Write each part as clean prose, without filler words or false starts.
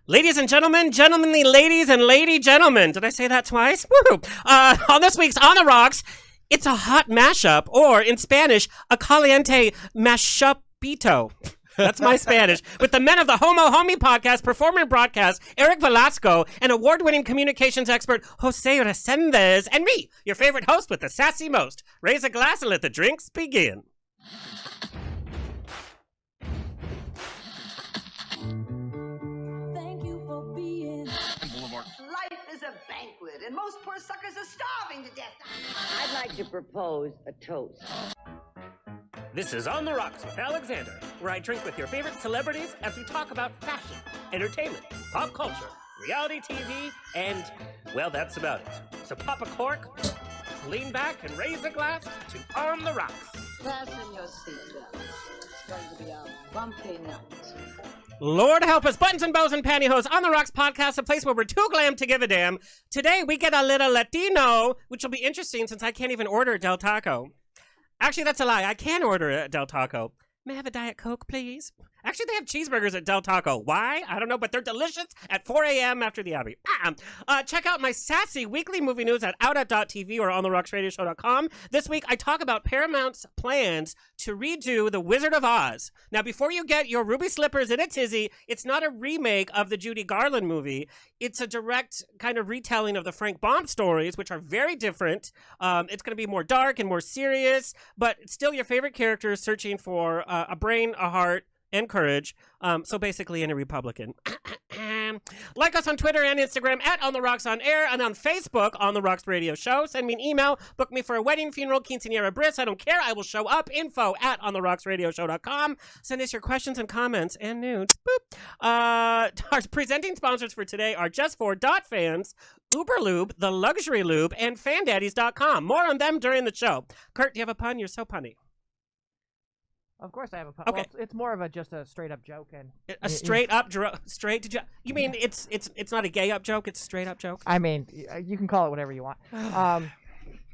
Ladies and gentlemen, gentlemanly ladies and lady gentlemen. Did I say that twice? Woo! On this week's On the Rocks, it's a hot mashup, or in Spanish, a caliente mashupito. That's my Spanish. With the men of the Homo Homie Podcast, performer and broadcast, Erick Velasco, and award-winning communications expert, Jose Resendez, and me, your favorite host with the sassy most. Raise a glass and let the drinks begin. And most poor suckers are starving to death. I'd like to propose a toast. This is On the Rocks with Alexander, where I drink with your favorite celebrities as we talk about fashion, entertainment, pop culture, reality TV, and, well, that's about it. So pop a cork, lean back, and raise a glass to On the Rocks. Fasten your seatbelts. It's going to be a bumpy night. Lord help us, buttons and bows and pantyhose. On the Rocks Podcast, a place where we're too glam to give a damn. Today we get a little Latino, which will be interesting since I can't even order Del Taco. Actually, that's a lie. I can order a Del Taco. May I have a Diet Coke, please? Actually, they have cheeseburgers at Del Taco. Why? I don't know, but they're delicious at 4 a.m. after the Abbey. Check out my sassy weekly movie news at outat.tv or ontherocksradioshow.com. This week, I talk about Paramount's plans to redo The Wizard of Oz. Now, before you get your ruby slippers in a tizzy, it's not a remake of the Judy Garland movie. It's a direct kind of retelling of the Frank Baum stories, which are very different. It's going to be more dark and more serious, but still your favorite characters searching for a brain, a heart, and courage. So basically any Republican. Like us on Twitter and Instagram at On The Rocks On Air, and on Facebook, On The Rocks Radio Show. Send me an email. Book me for a wedding, funeral, quinceañera, bris. I don't care. I will show up. Info at ontherocksradioshow.com. Send us your questions and comments and nudes. Boop. Our presenting sponsors for today are JustFor.Fans, Uberlube, The Luxury Lube, and FanDaddies.com. More on them during the show. Kurt, do you have a pun? You're so punny. Of course I have a pun. Okay. Well, it's more of just a straight up joke, and a straight up straight to joke. You mean it's not a gay up joke? It's a straight up joke. I mean, you can call it whatever you want.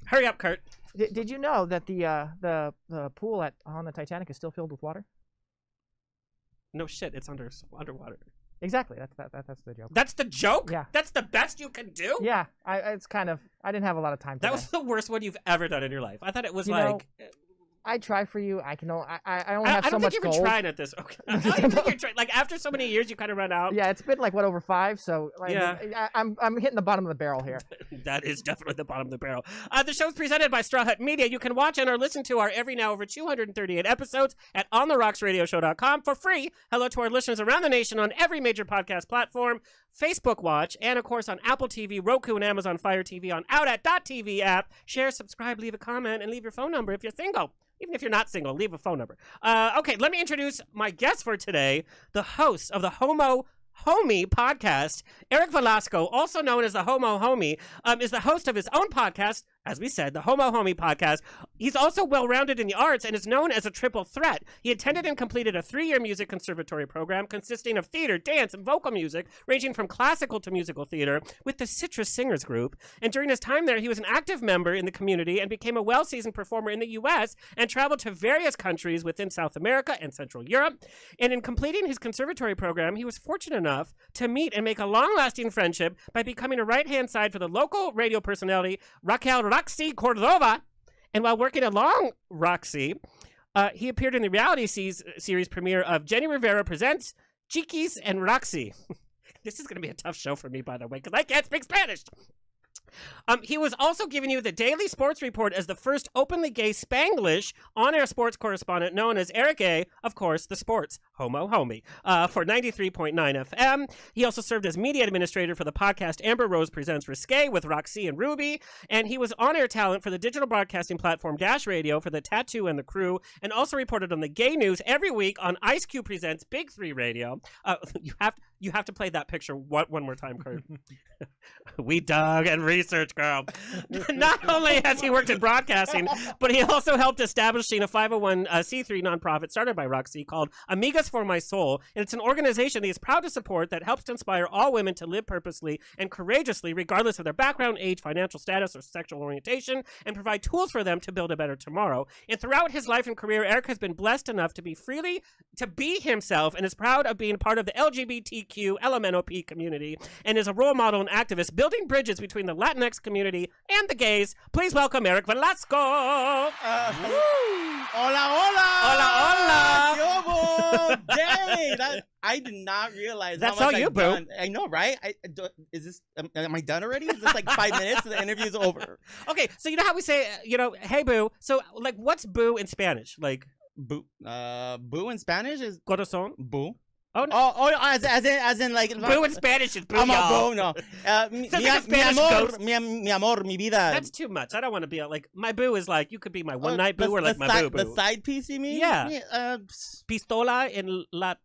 Hurry up, Kurt. Did you know that the pool on the Titanic is still filled with water? No shit, it's underwater. Exactly. That's the joke. That's the joke? Yeah. That's the best you can do? Yeah. I didn't have a lot of time. That was the worst one you've ever done in your life. I thought it was I try for you. I only have so much gold. I don't think you've been trying at this. Okay. I don't think you're trying. Like, after so many years, you kind of run out. Yeah, it's been over 5, so yeah. I'm hitting the bottom of the barrel here. That is definitely the bottom of the barrel. The show's presented by Straw Hut Media. You can watch and or listen to our every now over 238 episodes at ontherocksradioshow.com for free. Hello to our listeners around the nation on every major podcast platform, Facebook Watch, and of course on Apple TV, Roku, and Amazon Fire TV on outat.tv app. Share, subscribe, leave a comment, and leave your phone number if you're single. Even if you're not single, leave a phone number. Okay, let me introduce my guest for today, the host of the Homo Homie Podcast. Erick Velasco, also known as the Homo Homie, is the host of his own podcast, as we said, the Homo Homie Podcast. He's also well-rounded in the arts and is known as a triple threat. He attended and completed a 3-year music conservatory program consisting of theater, dance, and vocal music, ranging from classical to musical theater, with the Citrus Singers Group. And during his time there, he was an active member in the community and became a well-seasoned performer in the U.S. and traveled to various countries within South America and Central Europe. And in completing his conservatory program, he was fortunate enough to meet and make a long-lasting friendship by becoming a right-hand side for the local radio personality, Roxy Cordova. And while working along Roxy, he appeared in the reality series premiere of Jenny Rivera Presents Chiquis and Roxy. This is going to be a tough show for me, by the way, because I can't speak Spanish. He was also giving you the Daily Sports Report as the first openly gay Spanglish on-air sports correspondent known as Erick A., of course, the sports Homo Homie, for 93.9 FM. He also served as media administrator for the podcast Amber Rose Presents Risque with Roxy and Ruby, and he was on-air talent for the digital broadcasting platform Dash Radio for the Tattoo and the Crew, and also reported on the gay news every week on Ice Cube Presents Big 3 Radio. You have to play that picture one more time, Kurt. We dug and researched, girl. Not only has he worked in broadcasting, but he also helped establishing a 501c3 nonprofit started by Roxy called Amigas for My Soul. And it's an organization that he's proud to support that helps to inspire all women to live purposely and courageously, regardless of their background, age, financial status, or sexual orientation, and provide tools for them to build a better tomorrow. And throughout his life and career, Erick has been blessed enough to be himself and is proud of being part of the LGBTQ LGBTQ, LMNOP community, and is a role model and activist building bridges between the Latinx community and the gays. Please welcome Erick Velasco. Hola, hola. Hola, hola. Yo, boy. Dang, I did not realize That's how much all you, I've boo. done. I know, right? Am I done already? Is this like 5 minutes and the interview's over? Okay, so you know how we say, hey, boo. So, like, what's boo in Spanish? Like, Boo. Boo in Spanish is corazón? boo. Oh, no. Oh, as in like Boo in Spanish is boo, I'm y'all. a boo, no. Mi Sounds like a Spanish amor, ghost. mi amor, mi vida. That's too much. I don't want to be like, my boo is like, you could be my one-night boo or like my boo-boo. The side piece, you mean? Yeah. Pistola in La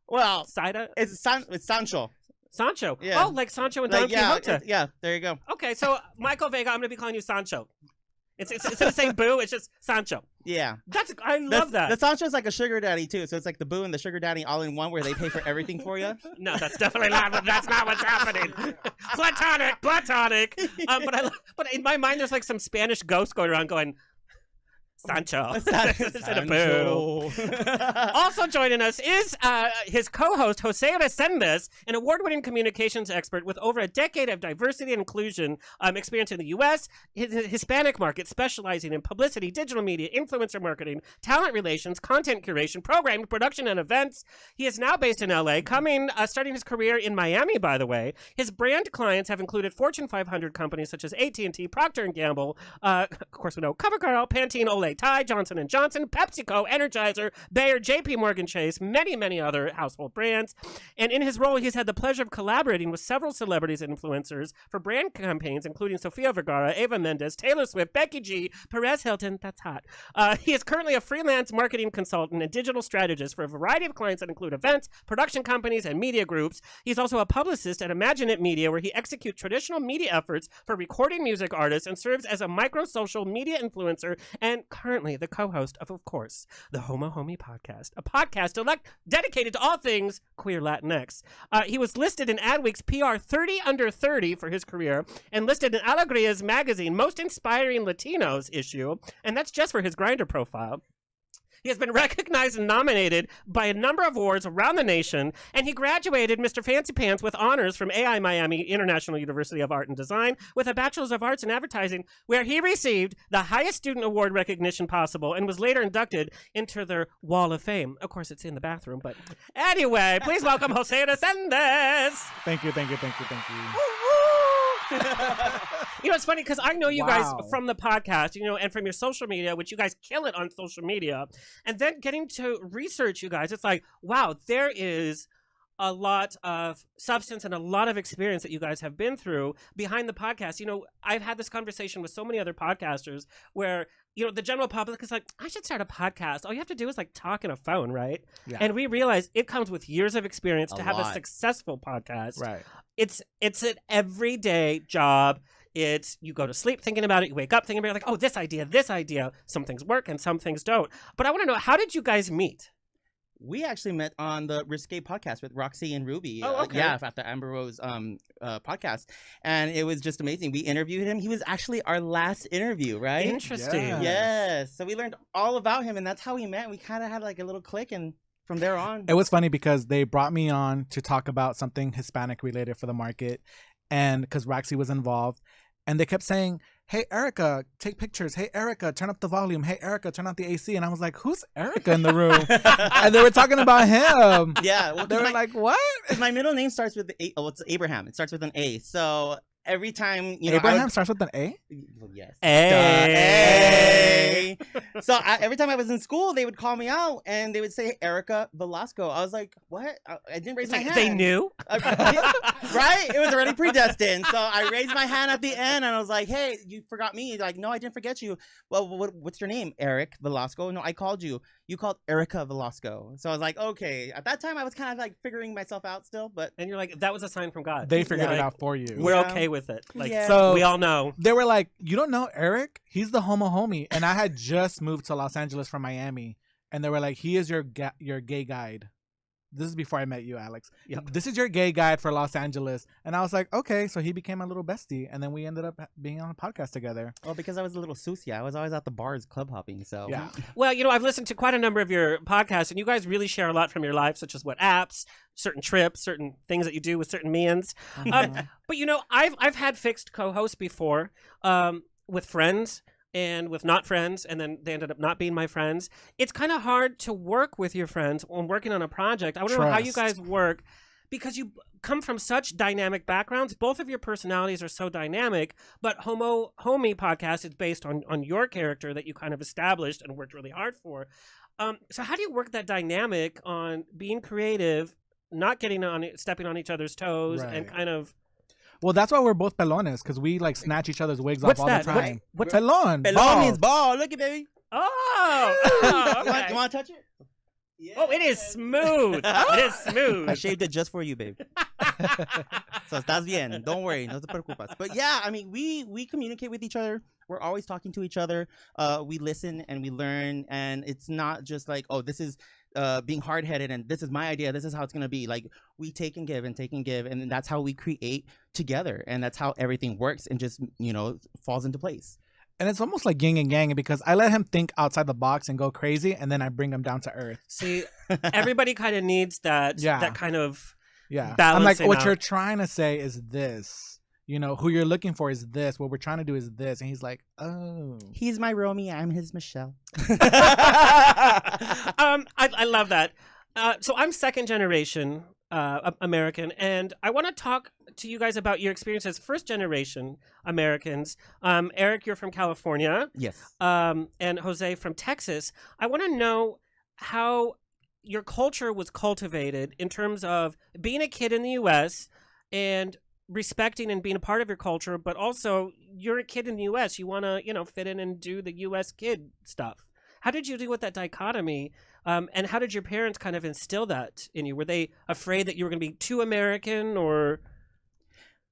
Cider? It's Sancho. Sancho. Yeah. Oh, like Sancho and Don Quixote. Yeah, there you go. Okay, so Michael Vega, I'm going to be calling you Sancho. It's the same boo, it's just Sancho. Yeah. I love that. The Sancho's like a sugar daddy too, so it's like the boo and the sugar daddy all in one, where they pay for everything for you. No, that's definitely not. That's not what's happening. Platonic. But in my mind, there's like some Spanish ghost going around going, Sancho. Instead of boo. Also joining us is his co-host, Jose Resendez, an award-winning communications expert with over a decade of diversity and inclusion experience in the U.S., Hispanic market, specializing in publicity, digital media, influencer marketing, talent relations, content curation, programming, production, and events. He is now based in L.A., starting his career in Miami, by the way. His brand clients have included Fortune 500 companies such as AT&T, Procter & Gamble, of course we know CoverGirl, Pantene, Olay, Tide, Johnson & Johnson, PepsiCo, Energizer, Bayer, JP Morgan Chase, many other household brands. And in his role, he's had the pleasure of collaborating with several celebrities and influencers for brand campaigns, including Sofia Vergara, Eva Mendes, Taylor Swift, Becky G, Perez Hilton, that's hot. He is currently a freelance marketing consultant and digital strategist for a variety of clients that include events, production companies, and media groups. He's also a publicist at Imagine It Media, where he executes traditional media efforts for recording music artists and serves as a micro-social media influencer and currently the co-host of course, the Homo Homie Podcast, a podcast dedicated to all things queer Latinx. He was listed in Adweek's PR 30 Under 30 for his career and listed in Alegria's magazine Most Inspiring Latinos issue, and that's just for his Grindr profile. He has been recognized and nominated by a number of awards around the nation, and he graduated Mr. Fancy Pants with honors from AI Miami International University of Art and Design with a Bachelor's of Arts in Advertising, where he received the highest student award recognition possible and was later inducted into their Wall of Fame. Of course, it's in the bathroom, but anyway, please welcome Jose Resendez. Thank you. It's funny because I know you guys from the podcast, and from your social media, which you guys kill it on social media. And then getting to research you guys, it's like, wow, there is a lot of substance and a lot of experience that you guys have been through behind the podcast. I've had this conversation with so many other podcasters where, the general public is like, I should start a podcast. All you have to do is like talk in a phone, right? Yeah. And we realize it comes with years of experience to have a successful podcast. Right. It's an everyday job. You go to sleep thinking about it. You wake up thinking about it, like, oh, this idea. Some things work and some things don't. But I want to know, how did you guys meet? We actually met on the Risque podcast with Roxy and Ruby. Oh, okay. At the Amber Rose podcast. And it was just amazing. We interviewed him. He was actually our last interview, right? Interesting. Yes. So we learned all about him, and that's how we met. We kind of had like a little click, and from there on. It was funny because they brought me on to talk about something Hispanic related for the market, and because Roxy was involved. And they kept saying, hey, Erica, take pictures. Hey, Erica, turn up the volume. Hey, Erica, turn up the AC. And I was like, who's Erica in the room? And they were talking about him. Yeah. Well, they were like, what? My middle name starts with it's Abraham. It starts with an A. So every time, Abraham starts with an A? Well, yes. A. So every time I was in school, they would call me out and they would say Erica Velasco. I was like, what? I didn't raise my hand. They knew? Right? It was already predestined. So I raised my hand at the end and I was like, hey, you forgot me. They're like, no, I didn't forget you. Well, what's your name? Erick Velasco? No, I called you. You called Erica Velasco. So I was like, okay. At that time, I was kind of like figuring myself out still. But and you're like, that was a sign from God. They figured it out for you. We're okay with it. Like, so we all know. They were like, you don't know Erick? He's the Homo Homie. And I had just moved to Los Angeles from Miami. And they were like, he is your gay guide. This is before I met you, Alex. Yep. This is your gay guide for Los Angeles. And I was like, okay. So he became my little bestie. And then we ended up being on a podcast together. Well, because I was a little sucia. I was always at the bars club hopping. So yeah. Well, I've listened to quite a number of your podcasts, and you guys really share a lot from your life, such as what apps certain trips, certain things that you do with certain means. But you know, I've had fixed co-hosts before, with friends and with not friends, and then they ended up not being my friends. It's kind of hard to work with your friends when working on a project. I want to know how you guys work, because you come from such dynamic backgrounds. Both of your personalities are so dynamic, but Homo Homie Podcast is based on your character that you kind of established and worked really hard for. So how do you work that dynamic on being creative, not stepping on each other's toes, and kind of... Well, that's why we're both pelones, because we like snatch each other's wigs off all the time. What's pelon? Pelon means ball. Look at baby. Oh, okay. You want to touch it? Yeah. Oh, it is smooth. It is smooth. I shaved it just for you, babe. So estás bien. Don't worry. No te preocupas. But yeah, I mean, we communicate with each other. We're always talking to each other. We listen and we learn. And it's not just like, oh, this is being hard-headed and this is my idea. This is how it's going to be. Like, we take and give and take and give. And that's how we create together. And that's how everything works and just, you know, falls into place. And it's almost like yin and yang, because I let him think outside the box and go crazy, and then I bring him down to earth. See, everybody kind of needs that that kind of I'm like, what out. you're trying to say is this. You know, who you're looking for is this. What we're trying to do is this. And he's like, oh. He's my Romy. I'm his Michelle. I love that. So I'm second generation American, and I want to talk to you guys about your experience as first generation Americans. Erick, you're from California. Yes. And Jose from Texas. I want to know how your culture was cultivated in terms of being a kid in the U.S. and respecting and being a part of your culture, but also you're a kid in the U.S. You want to, you know, fit in and do the U.S. kid stuff. How did you deal with that dichotomy? And how did your parents kind of instill that in you? Were they afraid that you were going to be too American, or?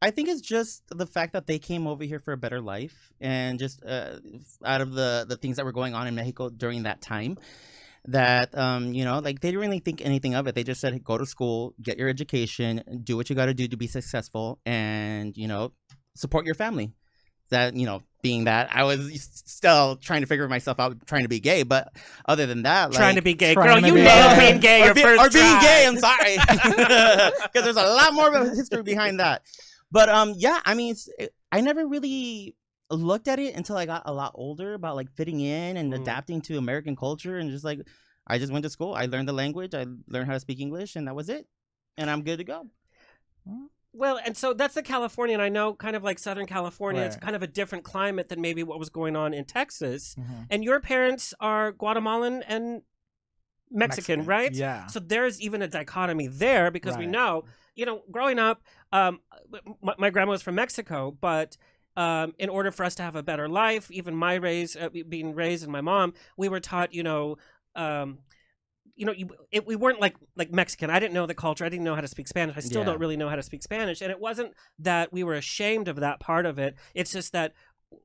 I think it's just the fact that they came over here for a better life, and just out of the things that were going on in Mexico during that time, that, you know, like, they didn't really think anything of it. They just said, hey, go to school, get your education, do what you got to do to be successful, and, you know, support your family. That, you know, being that I was still trying to figure myself out, trying to be gay, but other than that, like, trying to be gay, girl, you nailed being gay your first or being try. gay. I'm sorry, because there's a lot more of a history behind that. But yeah, I mean, I never really looked at it until I got a lot older about like fitting in and adapting to American culture, and just like I just went to school, I learned the language, I learned how to speak English, and that was it, and I'm good to go. Well, and so that's the California, and I know kind of like Southern California, it's kind of a different climate than maybe what was going on in Texas. And your parents are Guatemalan and Mexican, right? Yeah. So there's even a dichotomy there, because we know, you know, growing up, my grandma was from Mexico, but in order for us to have a better life, even being raised and my mom, we were taught, you know, we weren't like Mexican. I didn't know the culture. I didn't know how to speak Spanish. I still don't really know how to speak Spanish. And it wasn't that we were ashamed of that part of it. It's just that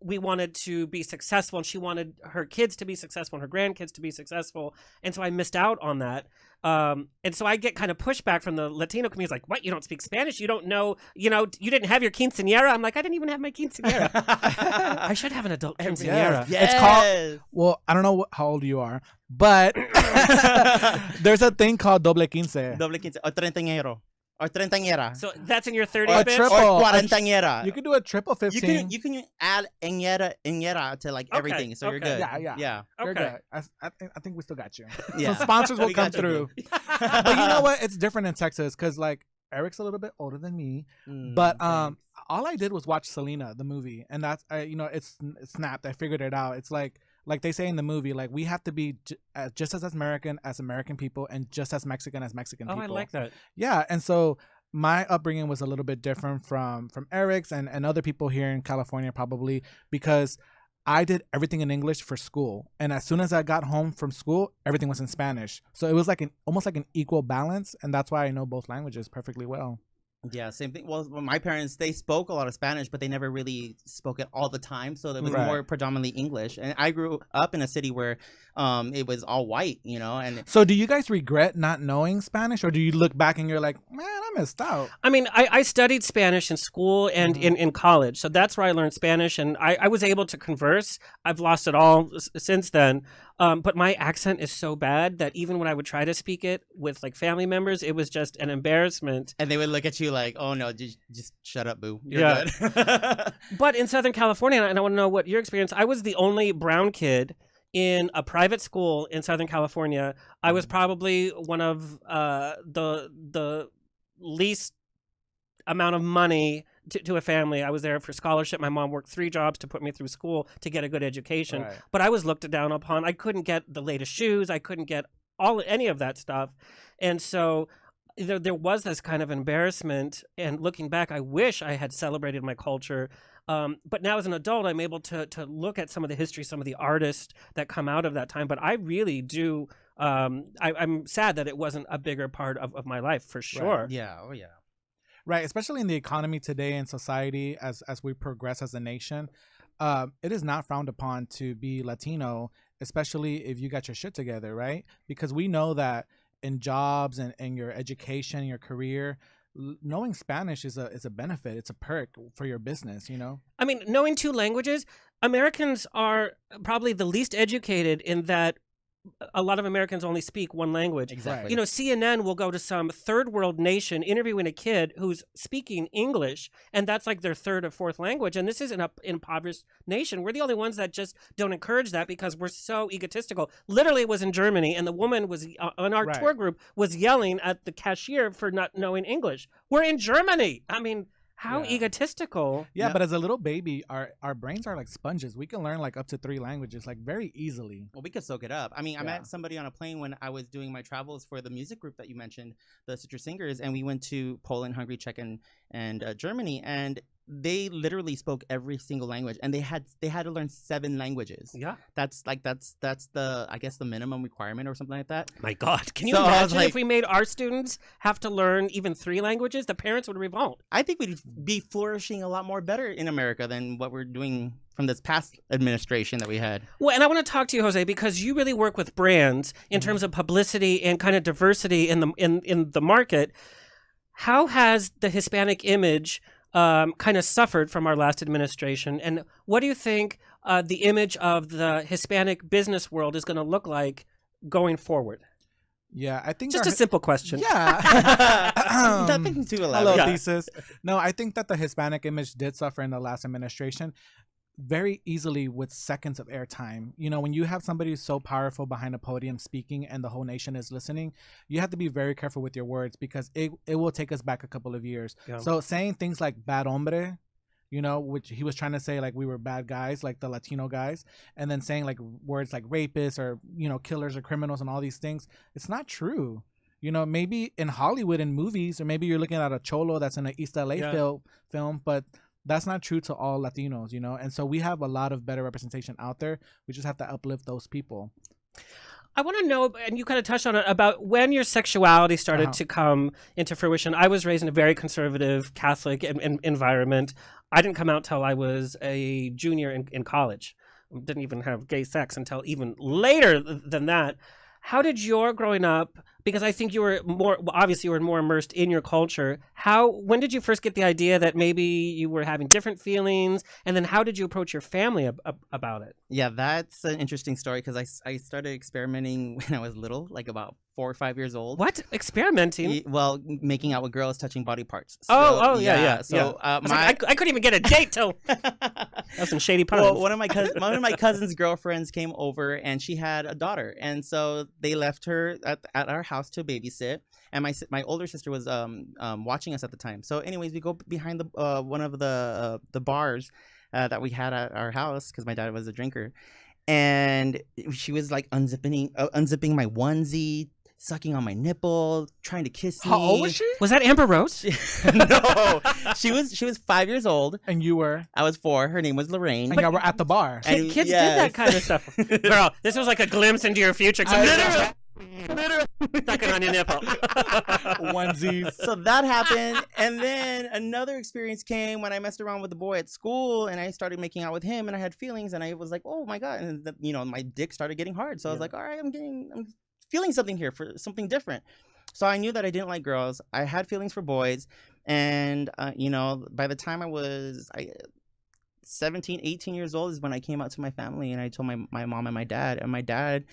we wanted to be successful, and she wanted her kids to be successful and her grandkids to be successful. And so I missed out on that. And so I get kind of pushback from the Latino community. It's like, what? You don't speak Spanish? You don't know, you didn't have your quinceañera? I'm like, I didn't even have my quinceañera. I should have an adult quinceañera. Yes. It's called, well, I don't know how old you are, but there's a thing called doble quince. Doble quince, o treintañero. Or treintañera. So that's in your 30s, bitch? triple. Or cuarentañera. You can do a triple 15. You can add ñera to like everything, so you're good. Yeah. You're Okay. good. I think we still got you. Yeah. Some sponsors will We come got you, through. But you know what? It's different in Texas, because like Erick's a little bit older than me, but all I did was watch Selena, the movie, and that's it's snapped. I figured it out. It's like they say in the movie, like, we have to be just as American people, and just as Mexican as Mexican people. Oh, I like that. Yeah, and so my upbringing was a little bit different from Erick's and other people here in California, probably because I did everything in English for school, and as soon as I got home from school, everything was in Spanish. So it was like almost like an equal balance, and that's why I know both languages perfectly well. Yeah, same thing. Well, my parents, they spoke a lot of Spanish, but they never really spoke it all the time. So it was more predominantly English. And I grew up in a city where it was all white, And so do you guys regret not knowing Spanish, or do you look back and you're like, man, I missed out? I mean, I studied Spanish in school and in college. So that's where I learned Spanish, and I was able to converse. I've lost it all since then. But my accent is so bad that even when I would try to speak it with like family members, it was just an embarrassment. And they would look at you like, "Oh no, just shut up, boo. You're Yeah. good." But in Southern California, and I want to know what your experience, I was the only brown kid in a private school in Southern California. I was probably one of the least amount of money to a family. I was there for scholarship. My mom worked 3 jobs to put me through school to get a good education. Right. But I was looked down upon. I couldn't get the latest shoes. I couldn't get any of that stuff. And so there was this kind of embarrassment. And looking back, I wish I had celebrated my culture. But now as an adult, I'm able to look at some of the history, some of the artists that come out of that time. But I really do. I'm sad that it wasn't a bigger part of my life, for sure. Yeah. Oh yeah. Right, especially in the economy today and society as we progress as a nation, it is not frowned upon to be Latino, especially if you got your shit together, right? Because we know that in jobs and your education, your career, knowing Spanish is a benefit. It's a perk for your business, you know? I mean, knowing 2 languages, Americans are probably the least educated in that a lot of Americans only speak 1 language. Exactly. You know, CNN will go to some third world nation interviewing a kid who's speaking English, and that's like their 3rd or 4th language. And this is an impoverished nation. We're the only ones that just don't encourage that because we're so egotistical. Literally, it was in Germany, and the woman was on our tour group was yelling at the cashier for not knowing English. We're in Germany. I mean, how egotistical. Yeah, but as a little baby, our brains are like sponges. We can learn like up to 3 languages like very easily. Well, we could soak it up. I mean, I met somebody on a plane when I was doing my travels for the music group that you mentioned, the Citrus Singers, and we went to Poland, Hungary, Czech, and Germany, and they literally spoke every single language, and they had to learn 7 languages. Yeah, that's the, I guess, the minimum requirement or something like that. My God, can you So I was imagine like- if we made our students have to learn even 3 languages? The parents would revolt. I think we'd be flourishing a lot more better in America than what we're doing from this past administration that we had. Well, and I want to talk to you, Jose, because you really work with brands in terms of publicity and kind of diversity in the market. How has the Hispanic image kind of suffered from our last administration, and what do you think the image of the Hispanic business world is going to look like going forward? Yeah, I think Just a simple question. Yeah. Nothing too Hello, elaborate. thesis. No, I think that the Hispanic image did suffer in the last administration very easily with seconds of airtime. You know, when you have somebody who's so powerful behind a podium speaking and the whole nation is listening, you have to be very careful with your words because it will take us back a couple of years. Yeah. So saying things like bad hombre, you know, which he was trying to say like we were bad guys, like the Latino guys, and then saying like words like rapists or, you know, killers or criminals and all these things, it's not true. You know, maybe in Hollywood in movies, or maybe you're looking at a cholo that's in an East LA film, but that's not true to all Latinos, you know? And so we have a lot of better representation out there. We just have to uplift those people. I want to know, and you kind of touched on it, about when your sexuality started to come into fruition. I was raised in a very conservative Catholic environment. I didn't come out till I was a junior in college. Didn't even have gay sex until even later than that. How did your growing up, because I think you were more immersed in your culture. When did you first get the idea that maybe you were having different feelings? And then how did you approach your family about it? Yeah, that's an interesting story because I started experimenting when I was little, like about 4 or 5 years old. What? Experimenting? Well, making out with girls, touching body parts. Yeah. So I couldn't even get a date till that's some shady puns. Well, one of my cousin's girlfriends came over and she had a daughter, and so they left her at our house to babysit. And my older sister was watching us at the time. So, anyways, we go behind the one of the bars that we had at our house because my dad was a drinker, and she was like unzipping my onesie, sucking on my nipple, trying to kiss me. How old was she? Was that Amber Rose? No, she was 5 years old. And you were? I was 4. Her name was Lorraine. And y'all were at the bar. Kids did that kind of stuff. Girl, this was like a glimpse into your future. Sucking on your nipple. Onesies. So that happened, and then another experience came when I messed around with the boy at school, and I started making out with him, and I had feelings, and I was like, oh my god, and my dick started getting hard. So I was like, all right, I'm feeling something here for something different. So I knew that I didn't like girls. I had feelings for boys, and by the time I was 17, 18 years old is when I came out to my family and I told my mom and my dad. And my dad,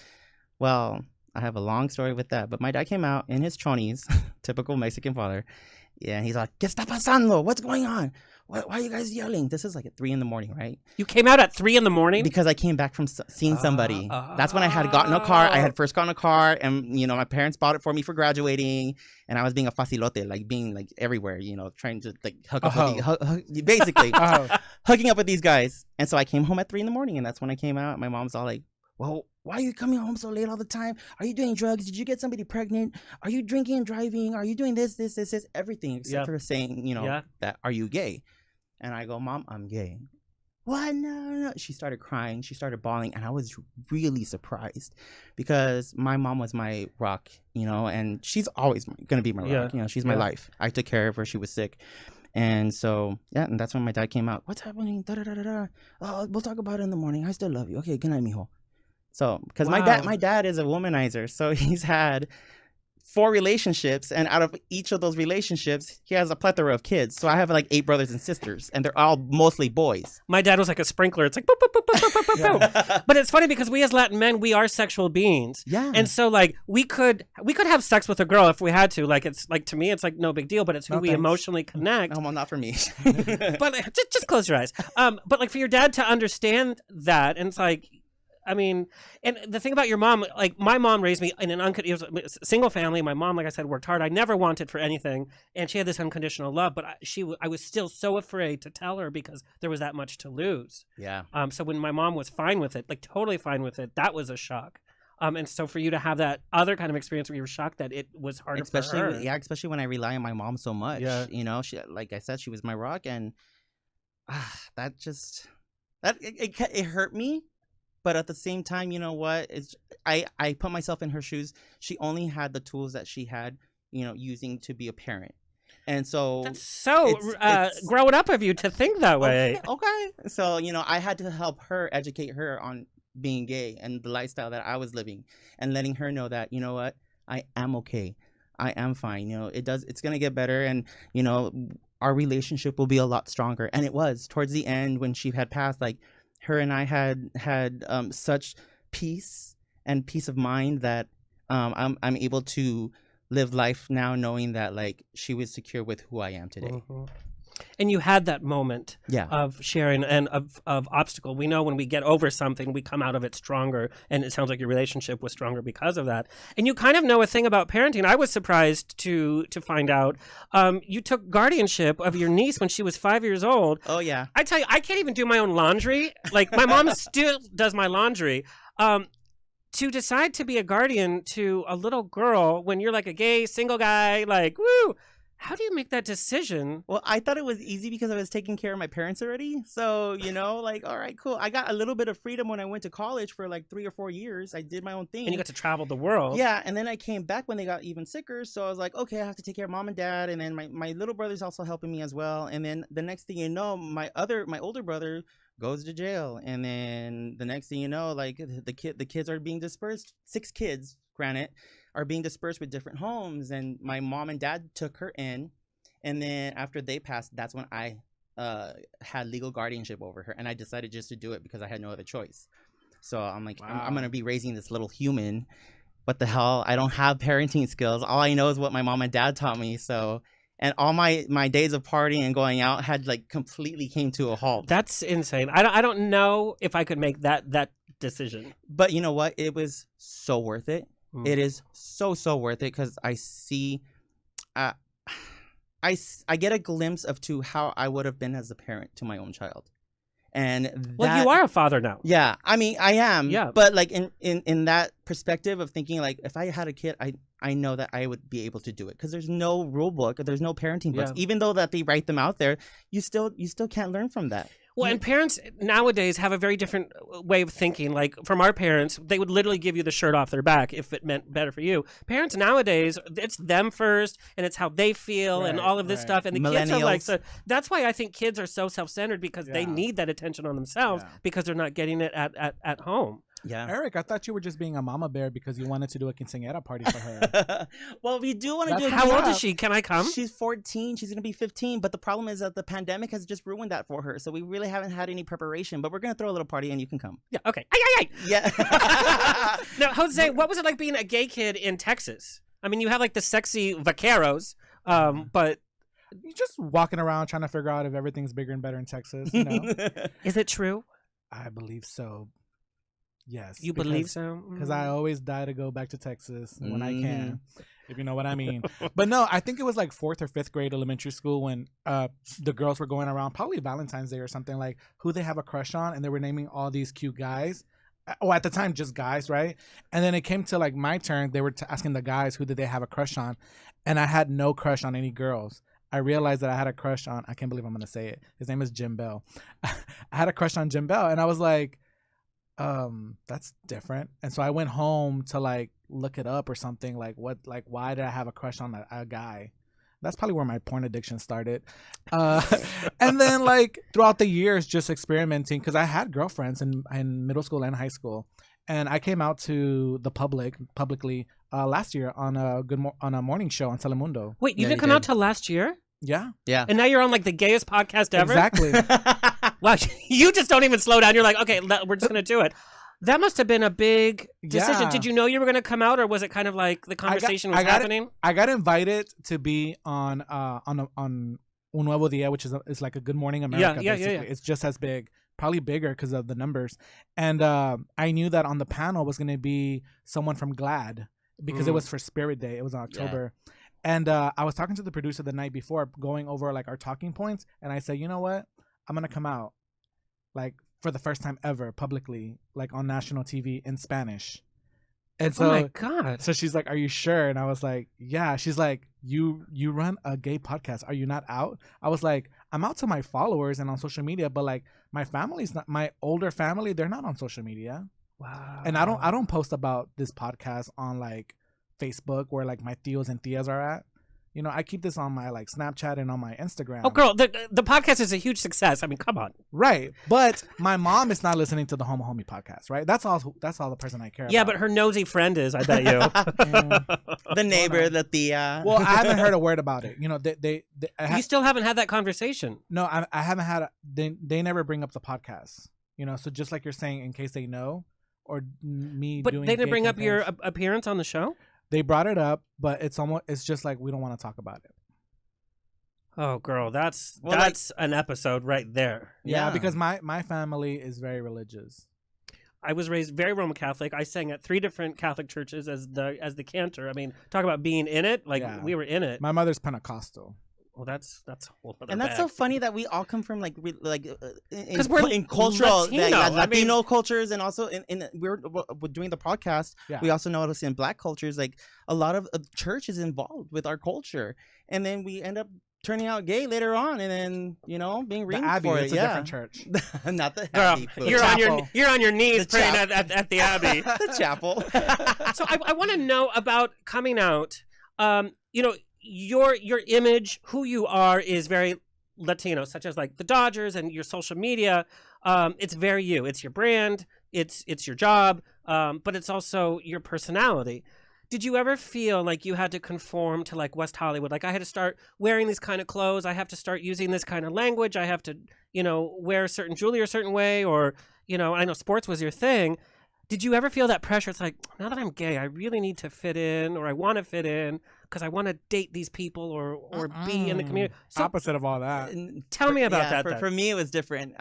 well, I have a long story with that, but my dad came out in his chonies, typical Mexican father. Yeah, and he's like, ¿Qué está pasando? What's going on? Why are you guys yelling? This is like at 3 a.m, right? You came out at 3 a.m? Because I came back from seeing somebody. That's when I had gotten a car. I had first gotten a car, and my parents bought it for me for graduating, and I was being a facilote, like being like everywhere, trying to like hook up with basically hooking up with these guys. And so I came home at 3 a.m, and that's when I came out. My mom's all like, well, why are you coming home so late all the time? Are you doing drugs? Did you get somebody pregnant? Are you drinking and driving? Are you doing this, everything except for saying, that are you gay? And I go, Mom, I'm gay. What? No. She started crying. She started bawling. And I was really surprised because my mom was my rock, and she's always going to be my rock. She's my life. I took care of her. She was sick. And so, and that's when my dad came out. What's happening? Oh, we'll talk about it in the morning. I still love you. Okay, good night, mijo. So, because my dad is a womanizer. So he's had 4 relationships, and out of each of those relationships, he has a plethora of kids. So I have like 8 brothers and sisters, and they're all mostly boys. My dad was like a sprinkler. It's like boop, boop, boop, boop, boop, boop, boop. But it's funny because we as Latin men, we are sexual beings. Yeah. And so like we could have sex with a girl if we had to. Like it's like to me, it's like no big deal. But it's who we emotionally connect. Oh, well, not for me. But just close your eyes. But like for your dad to understand that, and it's like. I mean, and the thing about your mom, like my mom raised me in it was a single family. My mom, like I said, worked hard. I never wanted for anything. And she had this unconditional love, but I was still so afraid to tell her because there was that much to lose. Yeah. So when my mom was fine with it, like totally fine with it, that was a shock. And so for you to have that other kind of experience where you were shocked that it was harder for her. Yeah, especially when I rely on my mom so much. Yeah. She, like I said, she was my rock, and it hurt me. But at the same time, you know what? I put myself in her shoes. She only had the tools that she had, using to be a parent. And so that's so grown up of you to think that way. Okay. So, I had to help her, educate her on being gay and the lifestyle that I was living, and letting her know that, you know what? I am okay. I am fine. It's going to get better, and, our relationship will be a lot stronger. And it was towards the end when she had passed, like, her and I had such peace and peace of mind that I'm able to live life now knowing that like she was secure with who I am today. Mm-hmm. And you had that moment of sharing and of obstacle. We know when we get over something, we come out of it stronger. And it sounds like your relationship was stronger because of that. And you kind of know a thing about parenting. I was surprised to find out you took guardianship of your niece when she was 5 years old. Oh, yeah. I tell you, I can't even do my own laundry. Like, my mom still does my laundry. To decide to be a guardian to a little girl when you're like a gay, single guy, like, woo. How do you make that decision? Well, I thought it was easy because I was taking care of my parents already. So, like, all right, cool. I got a little bit of freedom when I went to college for like 3 or 4 years. I did my own thing. And you got to travel the world. Yeah. And then I came back when they got even sicker. So I was like, okay, I have to take care of mom and dad. And then my little brother's also helping me as well. And then the next thing you know, my older brother goes to jail. And then the next thing you know, like the kids are being dispersed. 6 kids, granted, are being dispersed with different homes, and my mom and dad took her in, and then after they passed, that's when I had legal guardianship over her, and I decided just to do it because I had no other choice. So I'm like, wow. I'm gonna be raising this little human. What the hell? I don't have parenting skills. All I know is what my mom and dad taught me. So, and all my days of partying and going out had like completely came to a halt. That's insane. I don't know if I could make that decision. But you know what? It was so worth it. It is so worth it because I see, I get a glimpse of how I would have been as a parent to my own child, and well, you are a father now. Yeah, I mean, I am. Yeah, but like in that perspective of thinking, like if I had a kid, I know that I would be able to do it because there's no rule book, there's no parenting books. Yeah. Even though that they write them out there, you still can't learn from that. Well, and parents nowadays have a very different way of thinking. Like, from our parents, they would literally give you the shirt off their back if it meant better for you. Parents nowadays, it's them first, and it's how they feel, and all of this stuff. And the kids are like, so that's why I think kids are so self-centered because they need that attention on themselves because they're not getting it at home. Yeah. Eric, I thought you were just being a mama bear because you wanted to do a quinceañera party for her. Well, we do want to do a How old is she? Can I come? She's 14. She's going to be 15. But the problem is that the pandemic has just ruined that for her. So we really haven't had any preparation. But we're going to throw a little party and you can come. Yeah, okay. Ay. Yeah. Now, Jose, what was it like being a gay kid in Texas? I mean, you have like the sexy vaqueros, but You're just walking around trying to figure out if everything's bigger and better in Texas. You know? is it true? I believe so. Yes. You believe so? Because I always die to go back to Texas when I can, if you know what I mean. But no, I think it was like 4th or 5th grade elementary school when the girls were going around, probably Valentine's Day or something, like who they have a crush on, and they were naming all these cute guys. Oh, at the time, just guys, right? And then it came to like my turn. They were asking the guys who did they have a crush on, and I had no crush on any girls. I realized that I had a crush on, I can't believe I'm going to say it. His name is Jim Bell. I had a crush on Jim Bell, and I was like, that's different. And so I went home to like look it up or something, like why did I have a crush on a guy? That's probably where my porn addiction started. And then like throughout the years, just experimenting, because I had girlfriends in middle school and high school. And I came out to the publicly last year on a morning show on Telemundo. Wait, you didn't come out till last year? Yeah. Yeah. And now you're on like the gayest podcast ever? Exactly. Wow, you just don't even slow down. You're like, okay, we're just going to do it. That must have been a big decision. Yeah. Did you know you were going to come out, or was it kind of like the conversation was happening? I got invited to be on Un Nuevo Dia, which is like a Good Morning America. Yeah. It's just as big, probably bigger because of the numbers. And I knew that on the panel was going to be someone from GLAAD because it was for Spirit Day. It was in October. Yeah. And I was talking to the producer the night before, going over like our talking points, and I said, you know what, I'm gonna come out like for the first time ever publicly, like on national TV in Spanish. And so, oh my God. So she's like, are you sure? And I was like, yeah. She's like, you run a gay podcast. Are you not out? I was like, I'm out to my followers and on social media, but like my family's not, my older family, they're not on social media. Wow. And I don't post about this podcast on like Facebook where like my tios and tias are at. You know, I keep this on my like Snapchat and on my Instagram. Oh, girl, the podcast is a huge success. I mean, come on. Right, but my mom is not listening to the Homo Homie podcast, right? That's all the person I care about. Yeah, but her nosy friend is, I bet you. The neighbor, the tia. Well, I haven't heard a word about it. You know, you still haven't had that conversation. No, I haven't had. They never bring up the podcast. You know, so just like you're saying, in case they know, or me. But doing they didn't bring up your campaigns. appearance on the show. They brought it up, but it's just like we don't want to talk about it. Oh, girl, that's an episode right there. Yeah, because my family is very religious. I was raised very Roman Catholic. I sang at 3 different Catholic churches as the cantor. I mean, talk about being in it. Like we were in it. My mother's Pentecostal. Well, that's a whole other and that's bag. so funny that we all come from like we're in cultural Latino. Latino cultures, and also in we're doing the podcast. Yeah. We also notice in Black cultures, like a lot of church is involved with our culture, and then we end up turning out gay later on, and then being reamed Abbey, for it's it. a different church. Not the Girl, Abbey. you're on your knees The praying chapel. at the Abbey. The chapel. So I want to know about coming out. Your image, who you are, is very Latino, such as like the Dodgers and your social media. It's very you. It's your brand. It's your job. But it's also your personality. Did you ever feel like you had to conform to like West Hollywood? Like I had to start wearing these kind of clothes. I have to start using this kind of language. I have to, wear certain jewelry a certain way, or, I know sports was your thing. Did you ever feel that pressure? It's like, now that I'm gay, I really need to fit in, or I want to fit in because I want to date these people or be in the community. So Opposite of all that. tell me about that. For me, it was different.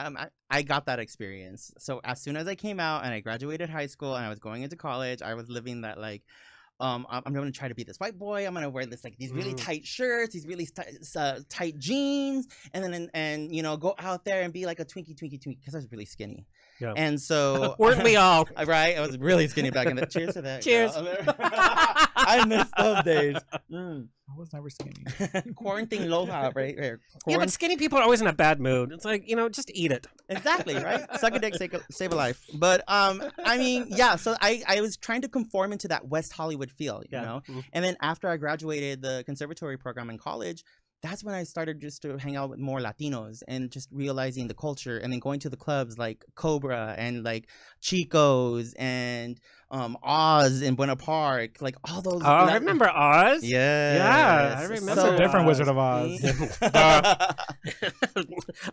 I got that experience. So as soon as I came out and I graduated high school and I was going into college, I was living that like, I'm going to try to be this white boy. I'm going to wear these really tight shirts, these really tight jeans, and then go out there and be like a twinkie because I was really skinny. Yeah. And so weren't we all? Right, I was really skinny back in the. Cheers to that. Cheers. I miss those days. I was never skinny. Quarantine aloha, right? Yeah, but skinny people are always in a bad mood. It's like, just eat it. Exactly, right? Suck a dick, save a life. But I mean, yeah. So I was trying to conform into that West Hollywood feel, you know. Mm-hmm. And then after I graduated the conservatory program in college, that's when I started just to hang out with more Latinos and just realizing the culture, and then going to the clubs like Cobra and like Chico's and Oz in Buena Park, like all those. Oh, I remember Oz. Yeah, I remember. That's a different Oz. Wizard of Oz.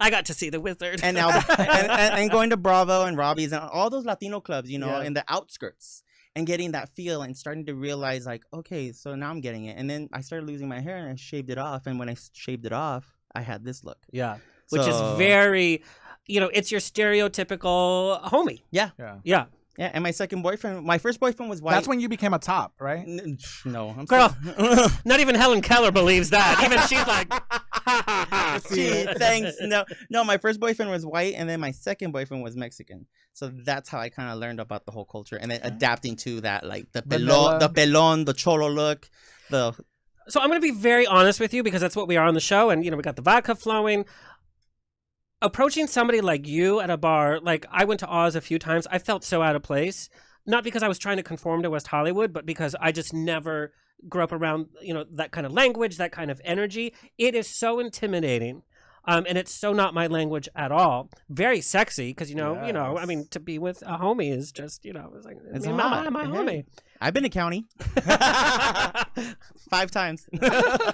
I got to see the wizard. And now and going to Bravo and Robbie's and all those Latino clubs, you know, Yeah. in the outskirts, and getting that feel and starting to realize like, okay, so now I'm getting it. And then I started losing my hair and I shaved it off, and when I shaved it off, I had this look. Yeah, which is So- very, it's your stereotypical homie. Yeah. Yeah. Yeah, and my first boyfriend was white. That's when you became a top, right? No, I'm Girl, still- not even Helen Keller believes that. Even she's like, Gee, thanks. No, my first boyfriend was white, and then my second boyfriend was Mexican. So that's how I kind of learned about the whole culture, and then adapting to that, like the Vanilla. pelon, the cholo look, the. So I'm going to be very honest with you because that's what we are on the show. And, we got the vodka flowing. Approaching somebody like you at a bar, like I went to Oz a few times, I felt so out of place. Not because I was trying to conform to West Hollywood, but because I just never grew up around, that kind of language, that kind of energy. It is so intimidating. And it's so not my language at all. Very sexy because, I mean, to be with a homie is just, it's like, It's I'm hot. my homie. I've been to county 5 times.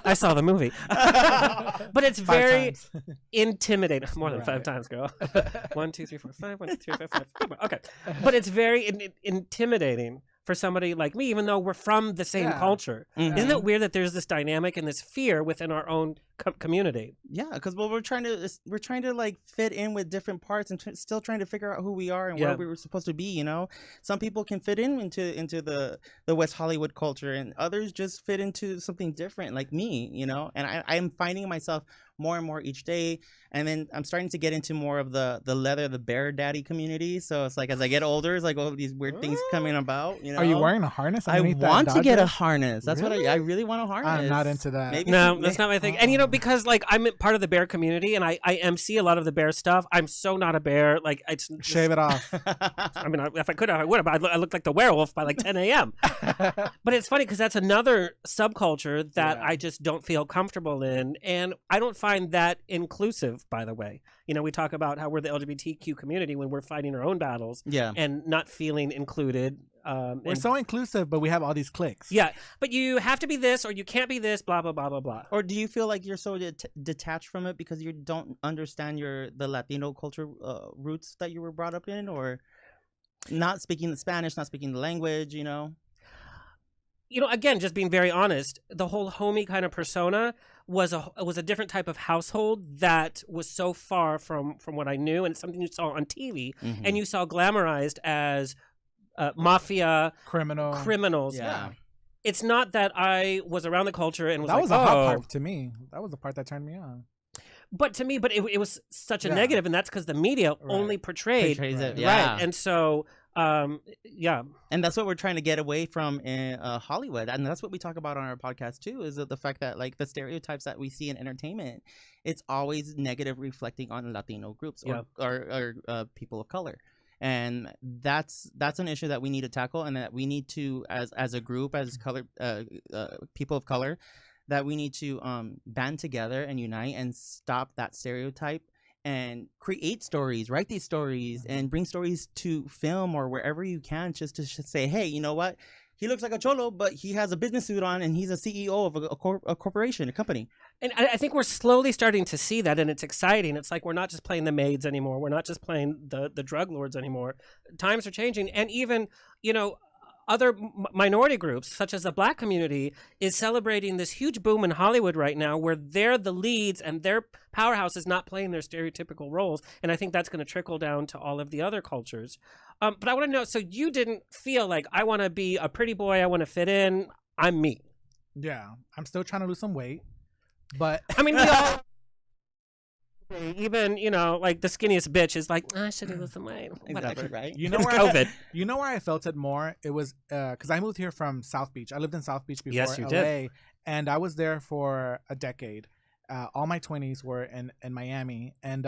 I saw the movie. But it's 5 very times. intimidating. More than 5 Right. times, girl. 1, 2, 3, 4, 5. 1, 2, 3, 4, 5. Okay. But it's very intimidating for somebody like me, even though we're from the same Yeah. culture. Mhm. Isn't it weird that there's this dynamic and this fear within our own community? Yeah, because we're trying to like fit in with different parts and still trying to figure out who we are and Yeah. where we were supposed to be. Some people can fit into the West Hollywood culture, and others just fit into something different, like me. And I am finding myself more and more each day, and then I'm starting to get into more of the bear daddy community. So it's like as I get older, it's like all these weird things coming about. Are you wearing a harness? I underneath that want to get a Dodger? harness. That's what I really want a harness. I'm not into that. Maybe No, some- that's not my thing. And because like I'm part of the bear community and I MC a lot of the bear stuff. I'm so not a bear. Like it's Shave it off. I mean, if I could, I would have. I looked like the werewolf by like 10 a.m. But it's funny because that's another subculture that Yeah. I just don't feel comfortable in. And I don't find that inclusive, by the way. We talk about how we're the LGBTQ community when we're fighting our own battles Yeah. and not feeling included. We're and- so inclusive, but we have all these cliques. yeah, but you have to be this or you can't be this, blah, blah, blah, blah, blah. Or do you feel like you're so detached from it because you don't understand the Latino culture roots that you were brought up in, or not speaking the Spanish, not speaking the language, Again, just being very honest, the whole homie kind of persona was a different type of household that was so far from what I knew, and it's something you saw on TV, Mhm. and you saw glamorized as mafia criminals. Yeah. It's not that I was around the culture and was That like, was a hot "Oh." part to me. That was the part that turned me on. But to me, it was such a Yeah. negative, and that's because the media only portrayed Portrays it, Right. yeah. right, and so yeah. And that's what we're trying to get away from in Hollywood, and that's what we talk about on our podcast too. Is the fact that like the stereotypes that we see in entertainment, it's always negative, reflecting on Latino groups or people of color, and that's an issue that we need to tackle, and that we need to as a group, as color people of color, that we need to band together and unite and stop that stereotype. And create stories, write these stories, and bring stories to film or wherever you can, just to say, hey, you know what? He looks like a cholo, but he has a business suit on, and he's a CEO of a corporation, a company. And I think we're slowly starting to see that, and it's exciting. It's like we're not just playing the maids anymore. We're not just playing the drug lords anymore. Times are changing, and even other minority groups, such as the Black community, is celebrating this huge boom in Hollywood right now, where they're the leads and their powerhouse is not playing their stereotypical roles. And I think that's going to trickle down to all of the other cultures. But I want to know, so you didn't feel like, I want to be a pretty boy, I want to fit in, I'm me. Yeah, I'm still trying to lose some weight, but I mean, we all... Even, like the skinniest bitch is like, I should lose some weight. Exactly, Whatever. right? you know It's where COVID. You know where I felt it more? It was because I moved here from South Beach. I lived in South Beach before Yes, you LA, did. and I was there for a decade. All my 20s were in Miami, and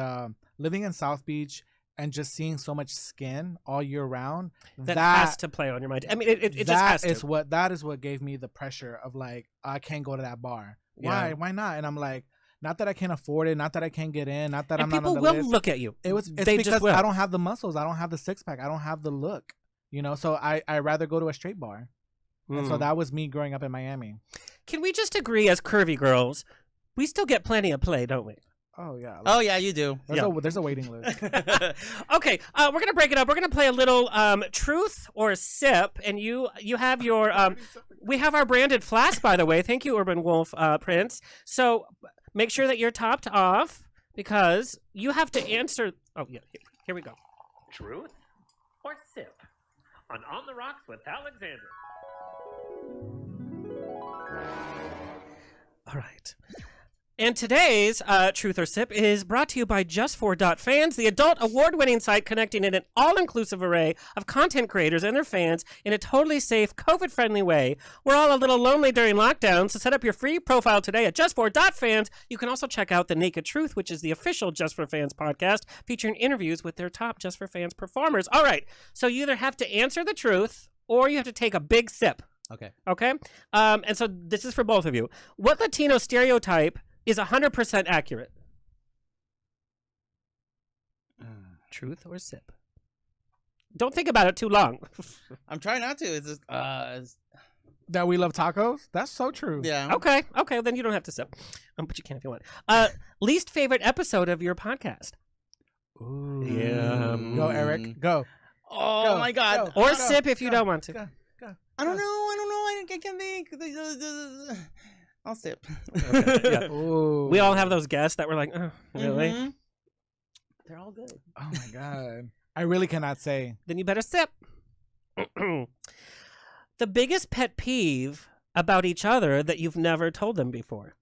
living in South Beach and just seeing so much skin all year round. That has to play on your mind. I mean, it just has that is to. what gave me the pressure of like, I can't go to that bar. Yeah. Why not? And I'm like, Not that I can't afford it, not that I can't get in, not that And I'm not people on the will list. look at you. It's They because just will. I don't have the muscles, I don't have the six pack, I don't have the look. You know, so I rather go to a straight bar. And so that was me growing up in Miami. Can we just agree as curvy girls, we still get plenty of play, don't we? Oh yeah. Oh yeah, you do. There's a waiting list. Okay, we're gonna break it up. We're gonna play a little truth or sip, and you have your we have our branded flask, by the way. Thank you, Urban Wolf Prince. So make sure that you're topped off because you have to answer. Oh yeah, here we go. Truth or sip on the Rocks with Alexander. All right. And today's Truth or Sip is brought to you by JustFor.Fans, the adult award-winning site connecting in an all-inclusive array of content creators and their fans in a totally safe, COVID-friendly way. We're all a little lonely during lockdown, so set up your free profile today at JustFor.Fans. You can also check out The Naked Truth, which is the official Just for Fans podcast, featuring interviews with their top Just for Fans performers. All right, so you either have to answer the truth or you have to take a big sip. Okay. Okay? And so this is for both of you. What Latino stereotype is 100% accurate? Truth or sip? Don't think about it too long. I'm trying not to. It's just That we love tacos? That's so true. yeah. Okay, then you don't have to sip. But you can if you want. Least favorite episode of your podcast? Ooh. Yeah. Go, Eric. Go. Oh Go, my God. go. Or sip if you don't want to. Go. I don't know. I can think. I'll sip. Okay, yeah. Ooh. We all have those guests that were like, oh, really? Mhm. They're all good. Oh my God. I really cannot say. Then you better sip. The biggest pet peeve about each other that you've never told them before?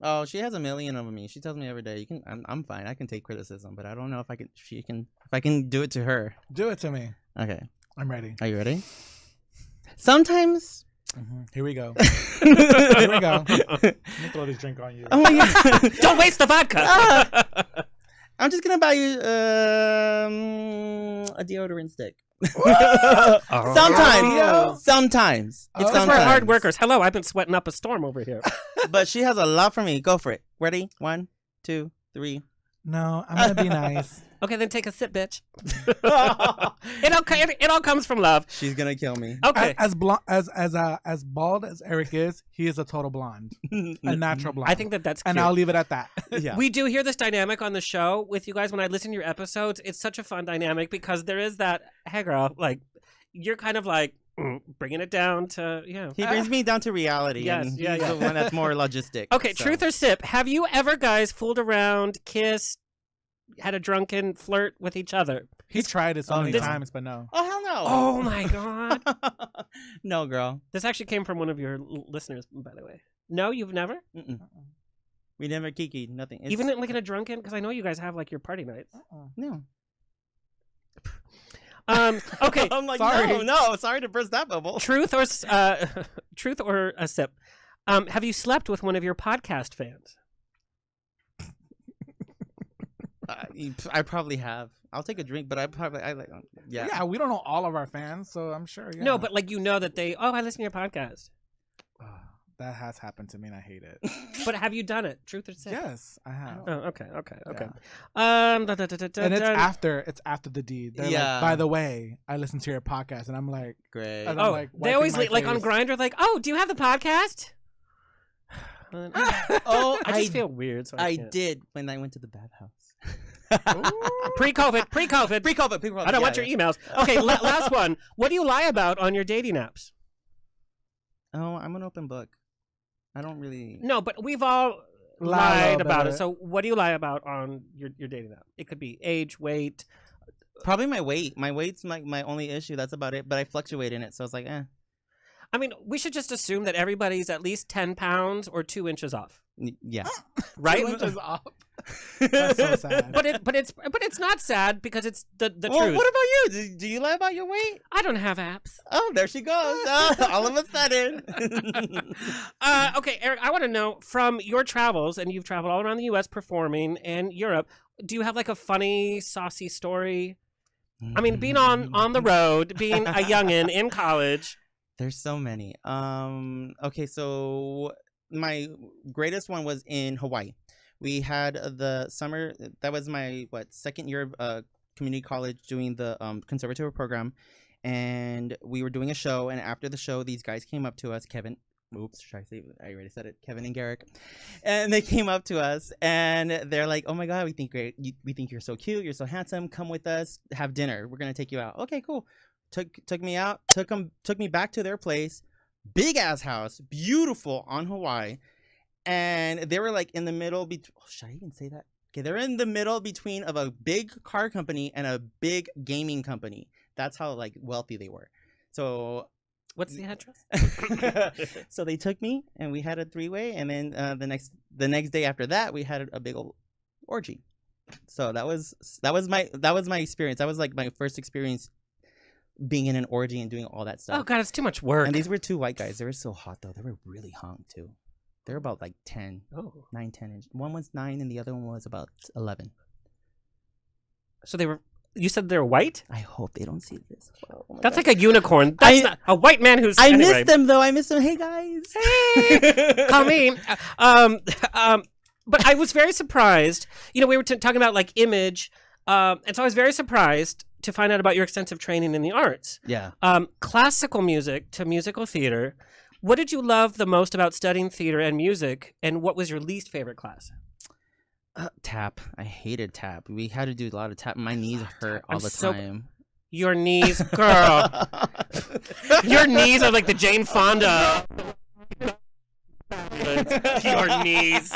Oh, she has a million of me. She tells me every day. I'm fine. I can take criticism, but I don't know if I can. If I can do it to her. Do it to me. Okay. I'm ready. Are you ready? Sometimes. Here we go. Here we go. Let me throw this drink on you. Oh my God. Don't waste the vodka. I'm just gonna buy you a deodorant stick. Oh. Sometimes. It's Because we're sometimes. hard workers. Hello, I've been sweating up a storm over here. But she has a lot for me. Go for it. Ready? 1, 2, 3. No, I'm gonna be nice. Okay, then take a sip, bitch. It all comes from love. She's gonna kill me. Okay. As bald as Eric is, he is a total blonde, a natural blonde. I think that's cute. and I'll leave it at that. Yeah. We do hear this dynamic on the show with you guys. When I listen to your episodes, it's such a fun dynamic because there is that, hey girl, like, you're kind of like bringing it down to, yeah. He brings me down to reality. Yes, and yeah, he's yeah. the one that's more logistic. Okay, so. truth or sip. Have you ever, guys, fooled around, kissed, had a drunken flirt with each other? He's tried it so Oh, many this- times, but no. Oh hell no! Oh my God. No, girl. This actually came from one of your listeners, by the way. No, you've never? Mm-mm. We never kikied. Nothing. It's, Even like in a drunken? Because I know you guys have like your party nights. no. Okay. I'm like, Sorry. no. Sorry to burst that bubble. Truth or truth or a sip. Have you slept with one of your podcast fans? I probably have. I'll take a drink, but I like. Yeah. Yeah, we don't know all of our fans, so I'm sure. Yeah. No, but like you know that they. Oh, I listen to your podcast. That has happened to me, and I hate it. But have you done it? Truth or sip? Yes, I have. Oh, okay. Yeah. And it's Dun. after the deed. They're Yeah. like, by the way, I listen to your podcast, and I'm like, Great. And I'm Oh, like they always wiping my like on face. Grinder, like, oh, do you have the podcast? Oh, I just feel weird. So I can't. did when I went to the bathhouse. Pre-COVID. Pre-COVID. I don't want your emails. Okay, last one. What do you lie about on your dating apps? Oh, I'm an open book. I don't really. No, but we've all lied about it. So what do you lie about on your dating app? It could be age, weight. Probably my weight. My weight's my only issue. That's about it. But I fluctuate in it, so it's like, eh. I mean, we should just assume that everybody's at least 10 pounds or 2 inches off, Yes. right? 2 inches off. That's so sad. But it's not sad because it's the Well, truth. what about you? Do you lie about your weight? I don't have apps. Oh, there she goes. All of a sudden. Okay, Eric, I want to know from your travels, and you've traveled all around the U.S. performing and Europe. Do you have like a funny, saucy story? I mean, being on the road, being a youngin in college. There's so many. Okay, so my greatest one was in Hawaii. We had the summer. That was my second year of community college doing the conservative program, and we were doing a show. And after the show, these guys came up to us, Kevin. Oops, should I say? I already said it. Kevin and Garrick, and they came up to us, and they're like, "Oh my God, we think you're so cute. You're so handsome. Come with us, have dinner. We're gonna take you out." Okay, cool. Took me out. Took me back to their place. Big ass house, beautiful on Hawaii, and they were like in the middle. Should I even say that? Okay, they're in the middle between of a big car company and a big gaming company. That's how like wealthy they were. So. What's the address? So they took me and we had a 3-way, and then the next day after that we had a big old orgy. So that was my experience. That was like my first experience being in an orgy and doing all that stuff. Oh God, it's too much work. And these were 2 white guys. They were so hot though. They were really hung too. They're about like 10. Oh. 9, 10 inch. One was 9 and the other one was about 11. So they were. You said they're white? I hope they don't see this. Oh That's like a unicorn. That's not a white man who's. I anyway. miss them though. I miss them. Hey guys. Hey, call me. But I was very surprised. You know, we were talking about like image, and so I was very surprised to find out about your extensive training in the arts. Yeah. Classical music to musical theater. What did you love the most about studying theater and music, and what was your least favorite class? Tap. I hated tap. We had to do a lot of tap. My knees hurt all the time. Your knees, girl. Your knees are like the Jane Fonda. Your knees.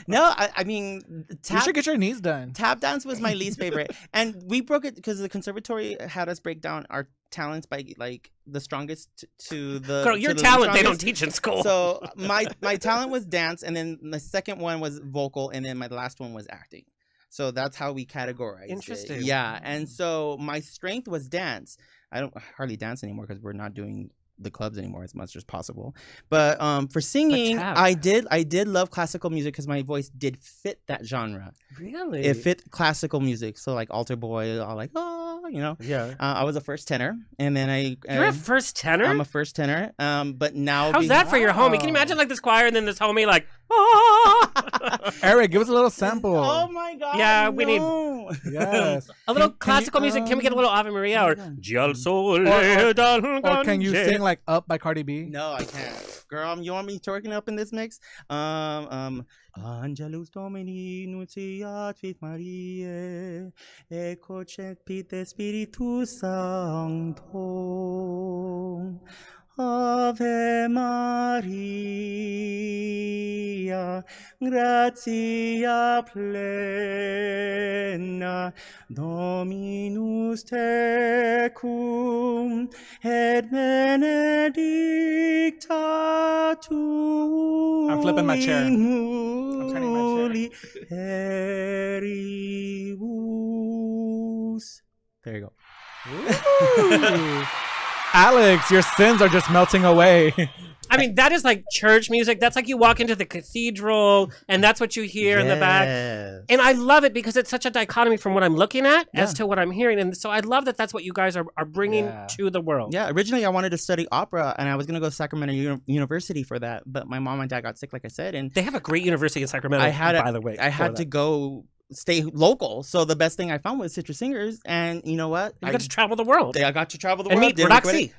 No, I mean, you should get your knees done. Tap dance was my least favorite, and we broke it because the conservatory had us break down our talents by like the strongest to the. Girl, your the talent strongest. They don't teach in school. So my talent was dance, and then the second one was vocal, and then my last one was acting. So that's how we categorized Interesting. it. Yeah, and so my strength was dance. I don't hardly dance anymore because we're not doing the clubs anymore as much as possible. But for singing, I did love classical music because my voice did fit that genre. Really? It fit classical music. So like altar boy, all like, oh, you know. Yeah. I was a first tenor, and then You're a first tenor? I'm a first tenor. But now how's that for your homie? Can you imagine like this choir and then this homie like, oh. Eric, give us a little sample. Oh my God. Yeah, we need Yes. a little classical music. Can we get a little Ave Maria or Gial Sole? Or can you sing like Up by Cardi B? No, I can't. Girl, you want me twerking up in this mix? Angelus Domini nuntiat fit Mariae, et cocet pite Spiritus Sancto. Ave Maria, gratia plena, Dominus tecum, et benedicta tu. I'm flipping my chair. I'm turning my chair. There you go. Alex, your sins are just melting away. I mean, that is like church music. That's like you walk into the cathedral and that's what you hear in the back. And I love it because it's such a dichotomy from what I'm looking at as to what I'm hearing. And so I love that that's what you guys are bringing to the world. Yeah, originally I wanted to study opera and I was going to go to Sacramento University for that. But my mom and dad got sick, like I said. And they have a great university in Sacramento, by the way. I had to go stay local. So the best thing I found was Citrus Singers. And you know what? You got to travel the world. I got to travel the and world. Meet Roxy.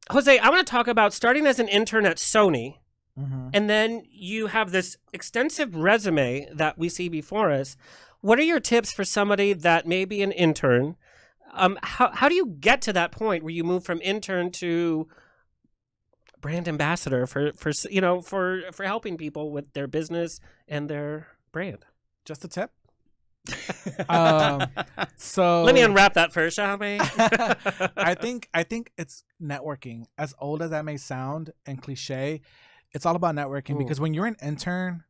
Jose, I want to talk about starting as an intern at Sony. And then you have this extensive resume that we see before us. What are your tips for somebody that may be an intern? How do you get to that point where you move from intern to brand ambassador for helping people with their business and their brand? Just a tip. So let me unwrap that first, shall we? I think it's networking. As old as that may sound and cliche, it's all about networking. Because when you're an intern,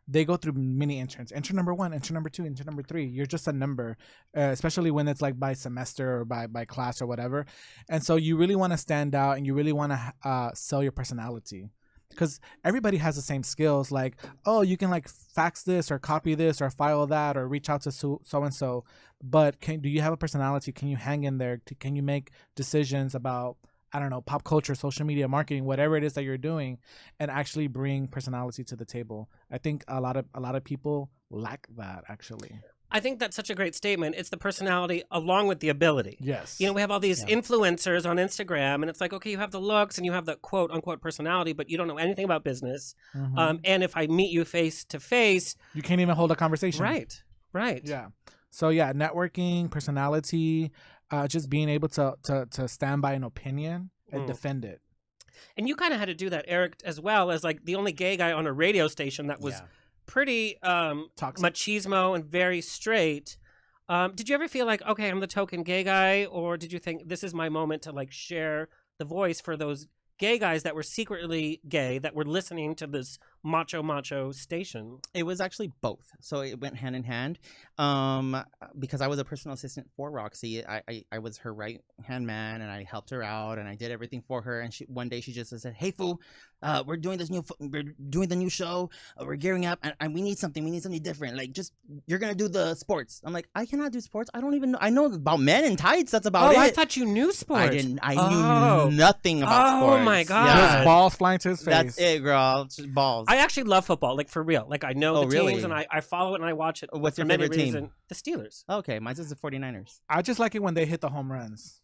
they go through many interns. Intern number 1, intern number 2, intern number 3. You're just a number, especially when it's like by semester or by class or whatever. And so you really want to stand out and you really want to sell your personality. Because everybody has the same skills, like, oh, you can like fax this or copy this or file that or reach out to so-and-so. But do you have a personality? Can you hang in there? Can you make decisions about I don't know, pop culture, social media marketing, whatever it is that you're doing, and actually bring personality to the table. I think a lot of people lack that, actually. I think that's such a great statement. It's the personality along with the ability. Yes. You know, we have all these influencers on Instagram, and it's like, okay, you have the looks and you have the quote unquote personality, but you don't know anything about business. And if I meet you face to face, you can't even hold a conversation. Right. Yeah. So yeah, networking, personality, just being able to stand by an opinion and defend it. And you kind of had to do that, Eric, as well as like the only gay guy on a radio station that was pretty machismo and very straight. Did you ever feel like, okay, I'm the token gay guy, or did you think this is my moment to like share the voice for those gay guys that were secretly gay that were listening to this macho station? It was actually both, so it went hand in hand. Because I was a personal assistant for Roxy, I was her right hand man, and I helped her out, and I did everything for her. And one day she just said, "Hey, fool, we're doing the new show. We're gearing up, and we need something different. Like, just you're gonna do the sports." I'm like, I cannot do sports. I don't even know. I know about men in tights. That's about it. Oh, I thought you knew sports. I didn't. I knew nothing about sports. Oh my god! Just balls flying to his face. That's it, girl. Just balls. I actually love football, like for real. Like I know the teams, and I follow it and I watch it. What's your for many favorite team? reasons. The Steelers. Okay, mine's is the 49ers. I just like it when they hit the home runs.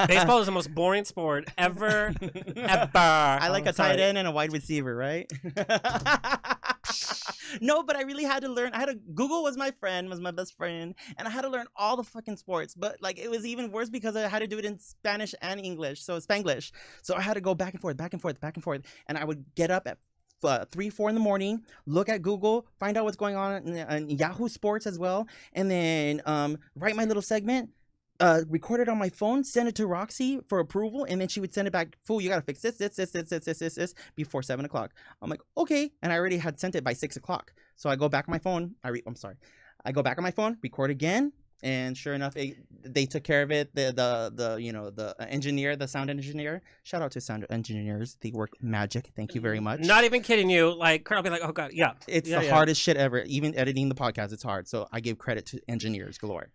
Baseball is the most boring sport ever. I like a tight end and a wide receiver, right? No, but I really had to learn. Google was my best friend, and I had to learn all the fucking sports. But like, it was even worse because I had to do it in Spanish and English, so Spanglish. So I had to go back and forth, and I would get up at 3-4 in the morning, look at Google, find out what's going on in Yahoo Sports as well, and then write my little segment, record it on my phone, send it to Roxy for approval, and then she would send it back. Fool, you gotta fix this before 7 o'clock. I'm like, okay, and I already had sent it by 6 o'clock. So I go back on my phone. I go back on my phone, record again. And sure enough, they took care of it. The engineer, the sound engineer. Shout out to sound engineers. They work magic. Thank you very much. Not even kidding you. Like, Kurt will be like, oh god, yeah. It's the hardest shit ever. Even editing the podcast, it's hard. So I give credit to engineers galore.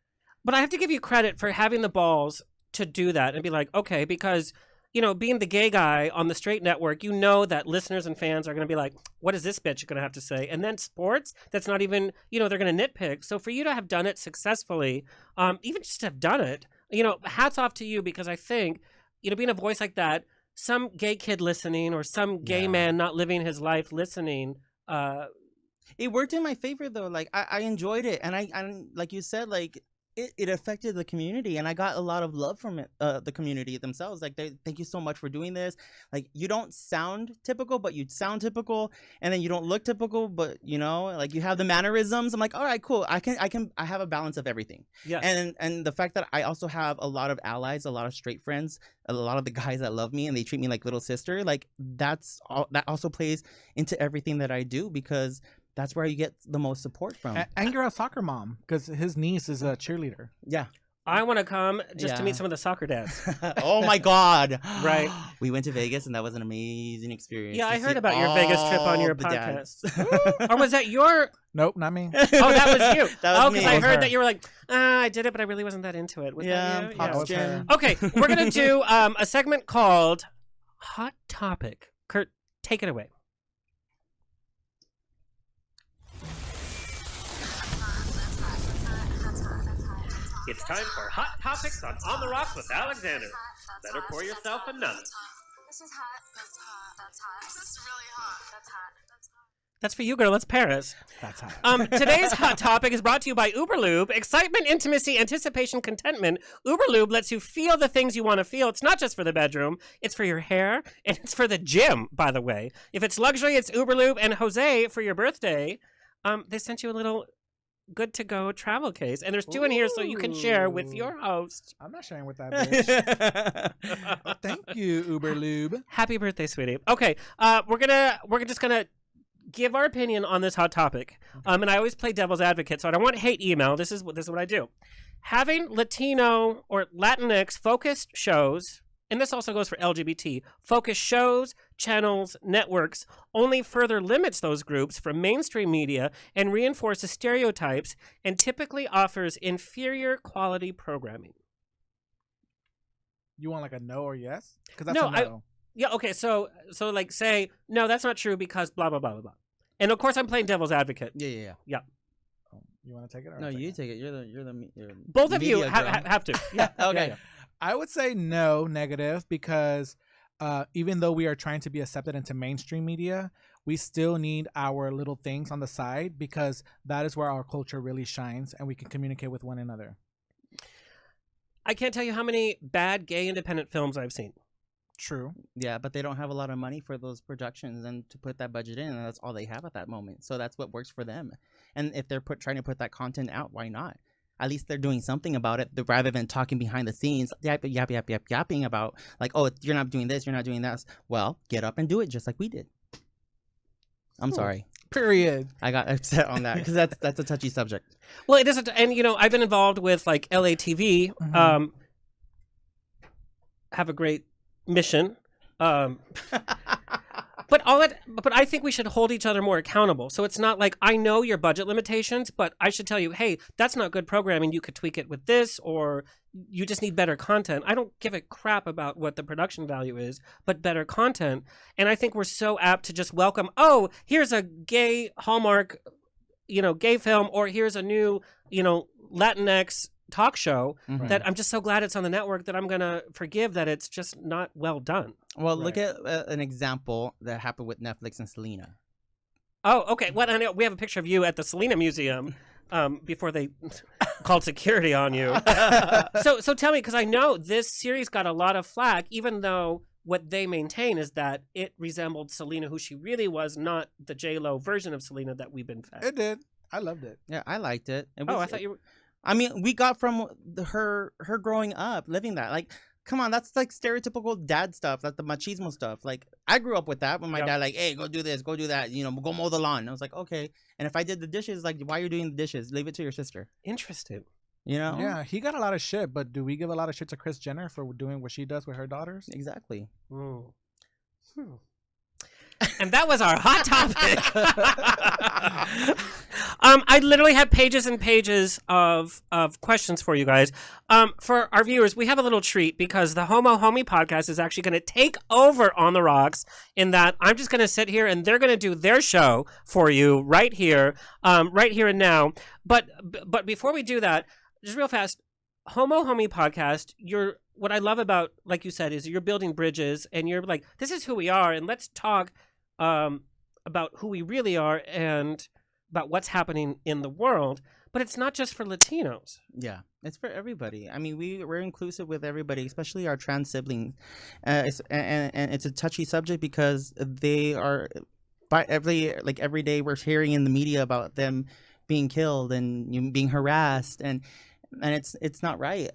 But I have to give you credit for having the balls to do that and be like, okay, because you know, being the gay guy on the straight network, you know that listeners and fans are going to be like, what is this bitch going to have to say? And then sports, that's not even, you know, they're going to nitpick. So for you to have done it successfully, even just to have done it, you know, hats off to you, because I think, you know, being a voice like that, some gay kid listening or some gay man not living his life listening. It worked in my favor, though. Like, I enjoyed it. And I like you said, like, it affected the community, and I got a lot of love from it, the community themselves. Like, thank you so much for doing this. Like, you don't sound typical, but you sound typical, and then you don't look typical, but you know, like, you have the mannerisms. I'm like, all right, cool. I have a balance of everything. Yeah. And the fact that I also have a lot of allies, a lot of straight friends, a lot of the guys that love me and they treat me like little sister. Like, that also plays into everything that I do, because that's where you get the most support from. And you're a soccer mom, because his niece is a cheerleader. Yeah. I want to come just to meet some of the soccer dads. Oh my God. Right. We went to Vegas, and that was an amazing experience. Yeah, I heard about your Vegas trip on your podcast. Or was that your... Nope, not me. Oh, that was you. That was me. Because I heard that you were like, I did it, but I really wasn't that into it. Was that you? Pops Jen. Okay, we're going to do a segment called Hot Topic. Kurt, take it away. It's time for Hot Topics on the Rocks with Alexander. Better pour yourself another. This is hot. That's hot. That's hot. This is really hot. That's hot. That's hot. That's for you, girl. It's Paris. That's hot. Today's Hot Topic is brought to you by Uberlube. Excitement, intimacy, anticipation, contentment. Uberlube lets you feel the things you want to feel. It's not just for the bedroom. It's for your hair, and it's for the gym, by the way. If it's luxury, it's Uberlube. And Jose, for your birthday, they sent you a little good to go travel case, and there's 2 in here so you can share with your host. I'm not sharing with that bitch. Thank you, Uberlube. Happy birthday, sweetie. Okay, we're just gonna give our opinion on this hot topic. And I always play devil's advocate, so I don't want hate email. This is what I do. Having Latino or Latinx focused shows, and this also goes for LGBT, focused shows, channels, networks, only further limits those groups from mainstream media and reinforces stereotypes and typically offers inferior quality programming. You want like a no or yes? Because that's No, a no. Yeah, okay, so like say, no, that's not true because blah, blah, blah, blah, blah. And of course I'm playing devil's advocate. Yeah. Oh, you want to take it? Or No, I'll take you it? take it. You're Both of you media girl. have to. Yeah. Okay. Yeah. I would say no, negative, because even though we are trying to be accepted into mainstream media, we still need our little things on the side because that is where our culture really shines and we can communicate with one another. I can't tell you how many bad gay independent films I've seen. True. Yeah, but they don't have a lot of money for those productions and to put that budget in, and that's all they have at that moment. So that's what works for them. And if they're trying to put that content out, why not? At least they're doing something about it rather than talking behind the scenes, yapping about like, oh, you're not doing this, you're not doing that. Well, get up and do it just like we did. I'm sorry. Period. I got upset on that because that's a touchy subject. Well, it isn't, and I've been involved with like LATV. Have a great mission, but I think we should hold each other more accountable. So it's not like I know your budget limitations, but I should tell you, hey, that's not good programming. You could tweak it with this, or you just need better content. I don't give a crap about what the production value is, but better content. And I think we're so apt to just welcome, oh, here's a gay Hallmark, gay film, or here's a new, Latinx talk show that I'm just so glad it's on the network that I'm going to forgive that it's just not well done. Well, look at an example that happened with Netflix and Selena. Oh, okay. Well, I know we have a picture of you at the Selena Museum before they called security on you. So tell me, because I know this series got a lot of flack, even though what they maintain is that it resembled Selena, who she really was, not the J-Lo version of Selena that we've been fed. It did. I loved it. Yeah, I liked it. I thought you were... I mean, we got from her growing up, living that. Like, come on, that's like stereotypical dad stuff, like the machismo stuff. Like, I grew up with that when my dad, like, hey, go do this, go do that, go mow the lawn. And I was like, okay. And if I did the dishes, like, why are you doing the dishes? Leave it to your sister. Interesting. Yeah, he got a lot of shit, but do we give a lot of shit to Kris Jenner for doing what she does with her daughters? Exactly. And that was our hot topic. I literally have pages and pages of questions for you guys. For our viewers, we have a little treat because the Homo Homie Podcast is actually going to take over On the Rocks in that I'm just going to sit here and they're going to do their show for you right here and now. But before we do that, just real fast, Homo Homie Podcast, what I love about, like you said, is you're building bridges and you're like, this is who we are and let's talk about who we really are and about what's happening in the world. But it's not just for Latinos. Yeah, it's for everybody. I mean, we're inclusive with everybody, especially our trans siblings. And it's a touchy subject because they are, every day we're hearing in the media about them being killed and being harassed, and it's not right.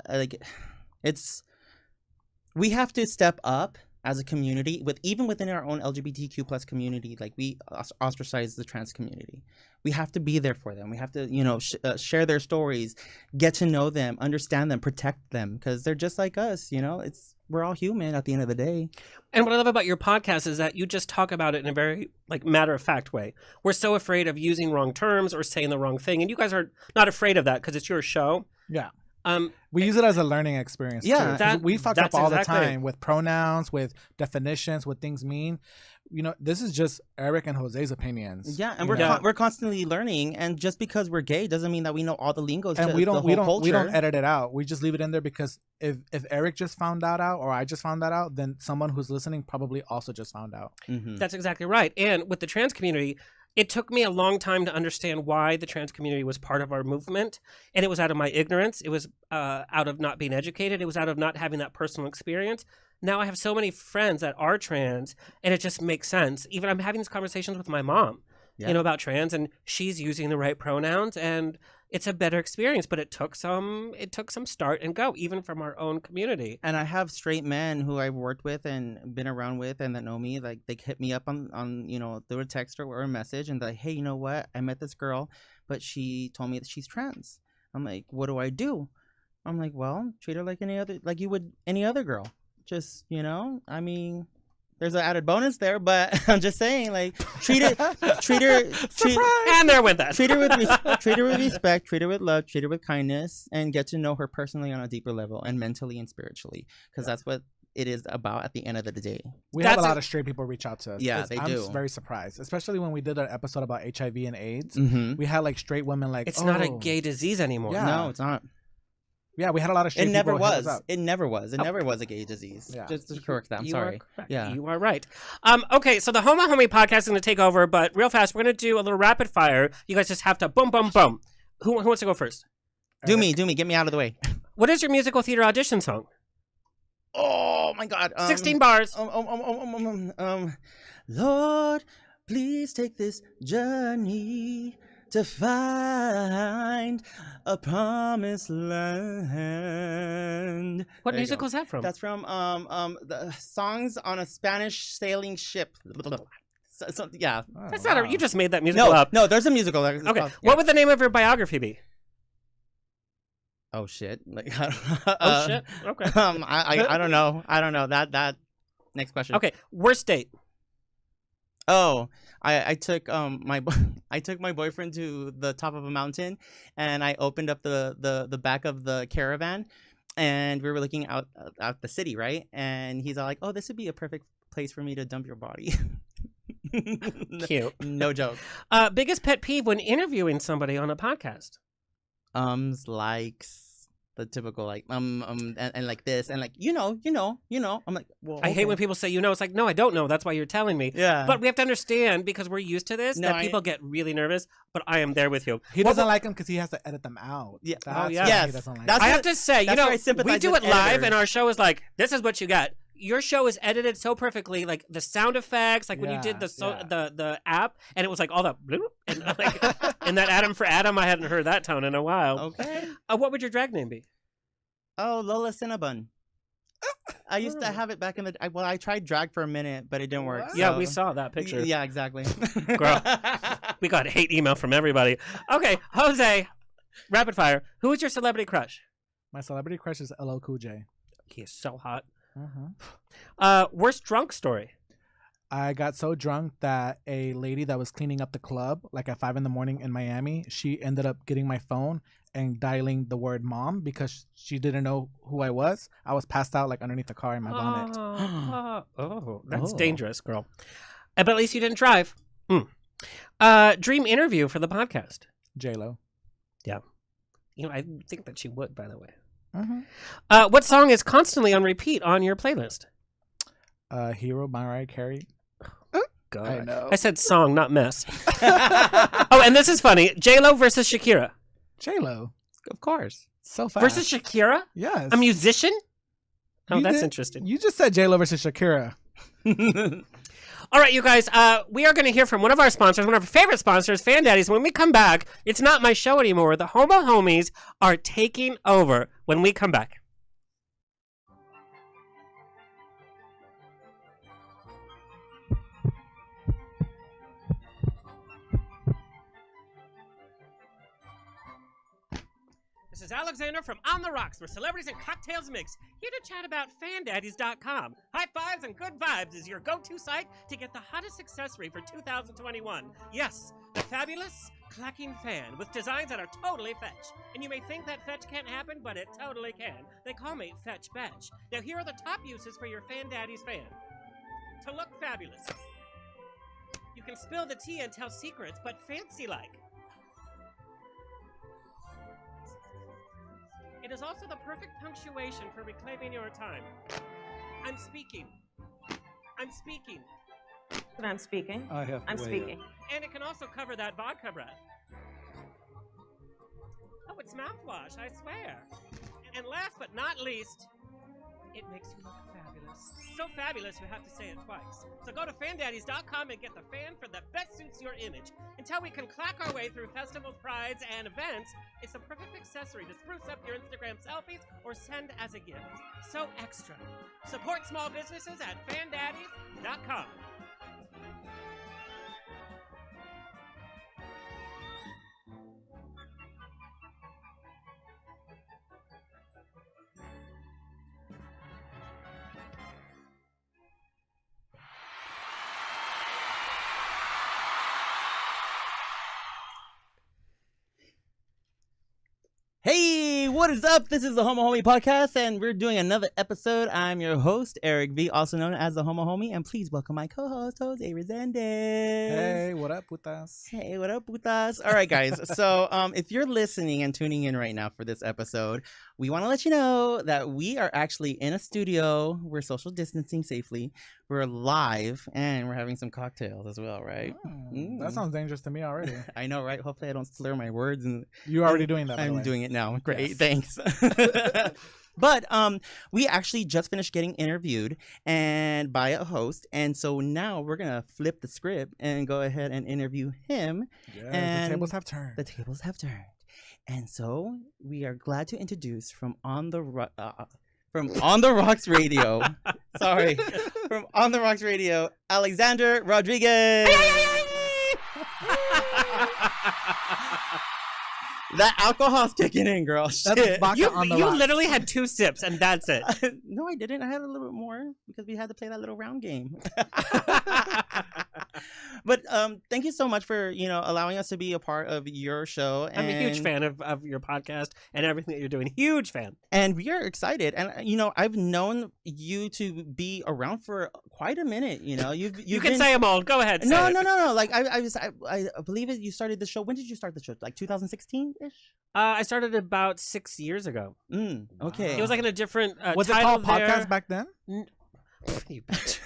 We have to step up as a community, even within our own LGBTQ plus community. Like, we ostracize the trans community. We have to be there for them. We have to, share their stories, get to know them, understand them, protect them, because they're just like us. We're all human at the end of the day. And what I love about your podcast is that you just talk about it in a very matter-of-fact way. We're so afraid of using wrong terms or saying the wrong thing, and you guys are not afraid of that because it's your show. Yeah. We use it as a learning experience. Yeah, too. We fuck up all the time it. with pronouns, with definitions, what things mean. This is just Eric and Jose's opinions. Yeah, and we're constantly learning, and just because we're gay doesn't mean that we know all the lingos. And we don't culture. edit it out. We just leave it in there because if Eric just found that out or I just found that out, then someone who's listening probably also just found out. Mm-hmm. That's exactly right. And with the trans community, it took me a long time to understand why the trans community was part of our movement. And it was out of my ignorance. It was out of not being educated. It was out of not having that personal experience. Now I have so many friends that are trans, and it just makes sense. Even I'm having these conversations with my mom, about trans, and she's using the right pronouns, and it's a better experience. But it took some start and go, even from our own community. And I have straight men who I've worked with and been around with and that know me. Like, they hit me up on through a text or a message, and they're like, hey, you know what? I met this girl, but she told me that she's trans. I'm like, what do I do? I'm like, well, treat her like you would any other girl. Just, I mean, there's an added bonus there, but I'm just saying, like, treat her And there went that. treat her with respect, treat her with love, treat her with kindness, and get to know her personally on a deeper level and mentally and spiritually, because that's what it is about at the end of the day. We have a lot of straight people reach out to us. Yeah, they do. I'm very surprised, especially when we did an episode about HIV and AIDS. Mm-hmm. We had like straight women like, It's not a gay disease anymore. Yeah. No, it's not. Yeah, we had a lot of straight It never people hit us was. up. It never was. It never was a gay disease. Yeah. Just to correct that. I'm You sorry. are correct. Yeah. You are right. Okay, so the Homo Homie podcast is going to take over, but real fast, we're going to do a little rapid fire. You guys just have to boom, boom, boom. Who wants to go first? Do me. Get me out of the way. What is your musical theater audition song? Oh my God. 16 bars. Lord, please take this journey to find a promised land. What There you musical go. is that from? That's from the songs on a Spanish sailing ship. Yeah. Oh, That's wow. not you just made that musical No, up. no, there's a musical. It's Okay, called- what would the name of your biography be? Oh shit! Like, Oh, shit. Okay. I don't know. That. Next question. Okay, worst date. Oh, I took I took my boyfriend to the top of a mountain, and I opened up the back of the caravan, and we were looking out the city, right? And he's all like, "Oh, this would be a perfect place for me to dump your body." Cute. No joke. Biggest pet peeve when interviewing somebody on a podcast? Likes, the typical like and like this and like you know. I'm like, well, I hate okay. when people say, you know, it's like, no, I don't know. That's why you're telling me. Yeah. But we have to understand, because we're used to this, No, that I- people get really nervous, but I am there with you. He What doesn't would- like them because he has to edit them out. Yeah. That's yeah. why Yes. he doesn't like That's I them. have to say, you that's know, where I we sympathize do with it live, editors. and our show is like, this is what you got. Your show is edited so perfectly, like the sound effects, like when you did the app, and it was like all that bloop, and like, and that Adam for Adam, I hadn't heard that tone in a while. Okay. What would your drag name be? Oh, Lola Cinnabon. I used to have it back in the. I tried drag for a minute, but it didn't work. Yeah, so- we saw that picture. Yeah, exactly. Girl. We got hate email from everybody. Okay, Jose, rapid fire. Who is your celebrity crush? My celebrity crush is LL Cool J. He is so hot. Uh-huh. Worst drunk story. I got so drunk that a lady that was cleaning up the club, like at 5 a.m. in Miami, she ended up getting my phone and dialing the word mom because she didn't know who I was. I was passed out like underneath the car in my bonnet. Oh, that's Oh. dangerous, girl. But at least you didn't drive. Dream interview for the podcast. J-Lo. You know, I think that she would, by the way. Mm-hmm. What song is constantly on repeat on your playlist? Hero, Mariah Carey. God. I know. I said song, not mess. Oh, and this is funny. J-Lo versus Shakira. J-Lo. Of course. So fast. Versus Shakira? Yes. A musician? Oh, You that's did- interesting. You just said J-Lo versus Shakira. All right, you guys, we are going to hear from one of our sponsors, one of our favorite sponsors, Fan Daddies. When we come back, it's not my show anymore. The Homo Homies are taking over when we come back. This is Alexander from On the Rocks, where celebrities and cocktails mix. Here to chat about fandaddies.com. High fives and good vibes is your go-to site to get the hottest accessory for 2021. Yes, the fabulous clacking fan with designs that are totally fetch. And you may think that fetch can't happen, but it totally can. They call me Fetch Betch. Now here are the top uses for your Fandaddies fan. To look fabulous. You can spill the tea and tell secrets, but fancy-like. It is also the perfect punctuation for reclaiming your time. I'm speaking. I'm speaking. I'm speaking. I have I'm speaking. And it can also cover that vodka breath. Oh, it's mouthwash, I swear. And last but not least, it makes you look fabulous. So fabulous you have to say it twice. So go to fandaddies.com and get the fan for that best suits your image. Until we can clack our way through festivals, prides, and events, it's a perfect accessory to spruce up your Instagram selfies or send as a gift. So extra. Support small businesses at fandaddies.com. Hey, what is up? This is the Homo Homie Podcast, and we're doing another episode. I'm your host, Erick V, also known as the Homo Homie, and please welcome my co-host, Jose Resendez. Hey, what up with us? Hey, what up with us? All right, guys. So, if you're listening and tuning in right now for this episode, we want to let you know that we are actually in a studio. We're social distancing safely. We're live, and we're having some cocktails as well, right? That sounds dangerous to me already. I know, right? Hopefully, I don't slur my words. And You're already doing that, by the I'm way. doing it now. Great, Yes. thanks. But we actually just finished getting interviewed and by a host, and so now we're gonna flip the script and go ahead and interview him. Yeah, And the tables have turned. The tables have turned, and so we are glad to introduce from On the Rocks Radio. Sorry, from On the Rocks Radio, Alexander Rodriguez. That alcohol's kicking in, girl. That's Shit. vodka on the You rocks. literally had 2 sips, and that's it. No, I didn't. I had a little bit more because we had to play that little round game. But thank you so much for allowing us to be a part of your show. I'm a huge fan of your podcast and everything that you're doing. Huge fan. And we are excited. And I've known you to be around for quite a minute. You You can say them all. Go ahead. No. say it. Like I believe it. You started the show. When did you start the show? Like 2016 ish. I started about 6 years ago. Okay. It was like in a different Was it title called there. podcast back then? You bitch.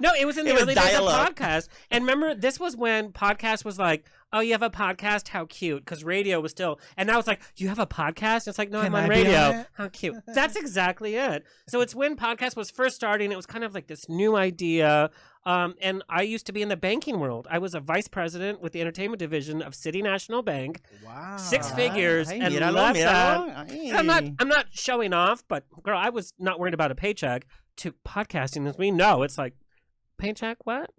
No, it was in the It was early days of dial-up. podcast. And remember, this was when podcast was like, oh, you have a podcast? How cute. Because radio was still. And now it's like, you have a podcast? It's like, no, Can I'm on I be radio. on it? How cute. That's exactly it. So it's when podcast was first starting. It was kind of like this new idea. And I used to be in the banking world. I was a vice president with the entertainment division of City National Bank. Wow. 6 figures. Ay, And míralo, left that. míralo. Ay. I'm not showing off, but girl, I was not worried about a paycheck. To podcasting, as we know, it's like paycheck. What?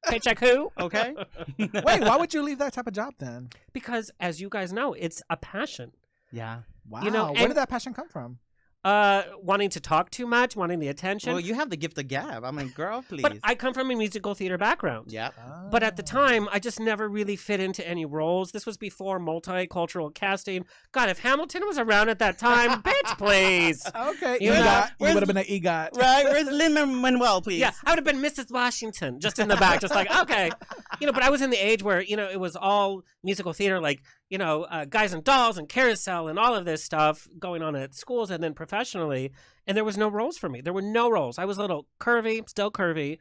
Paycheck who? Okay. Wait, why would you leave that type of job then? Because as you guys know, it's a passion. Yeah. Wow. and- Where did that passion come from? Wanting to talk too much, wanting the attention. Well, you have the gift of gab. I mean, girl, please. But I come from a musical theater background. Yeah. But at the time, I just never really fit into any roles. This was before multicultural casting. God, if Hamilton was around at that time, bitch, please. Okay. You EGOT. know, You would have been an EGOT. Right? Where's Lin-Manuel, please? Yeah, I would have been Mrs. Washington just in the back, just like, okay. But I was in the age where, it was all musical theater, like, Guys and Dolls and Carousel and all of this stuff going on at schools and then professionally. And there was no roles for me. There were no roles. I was a little curvy, still curvy,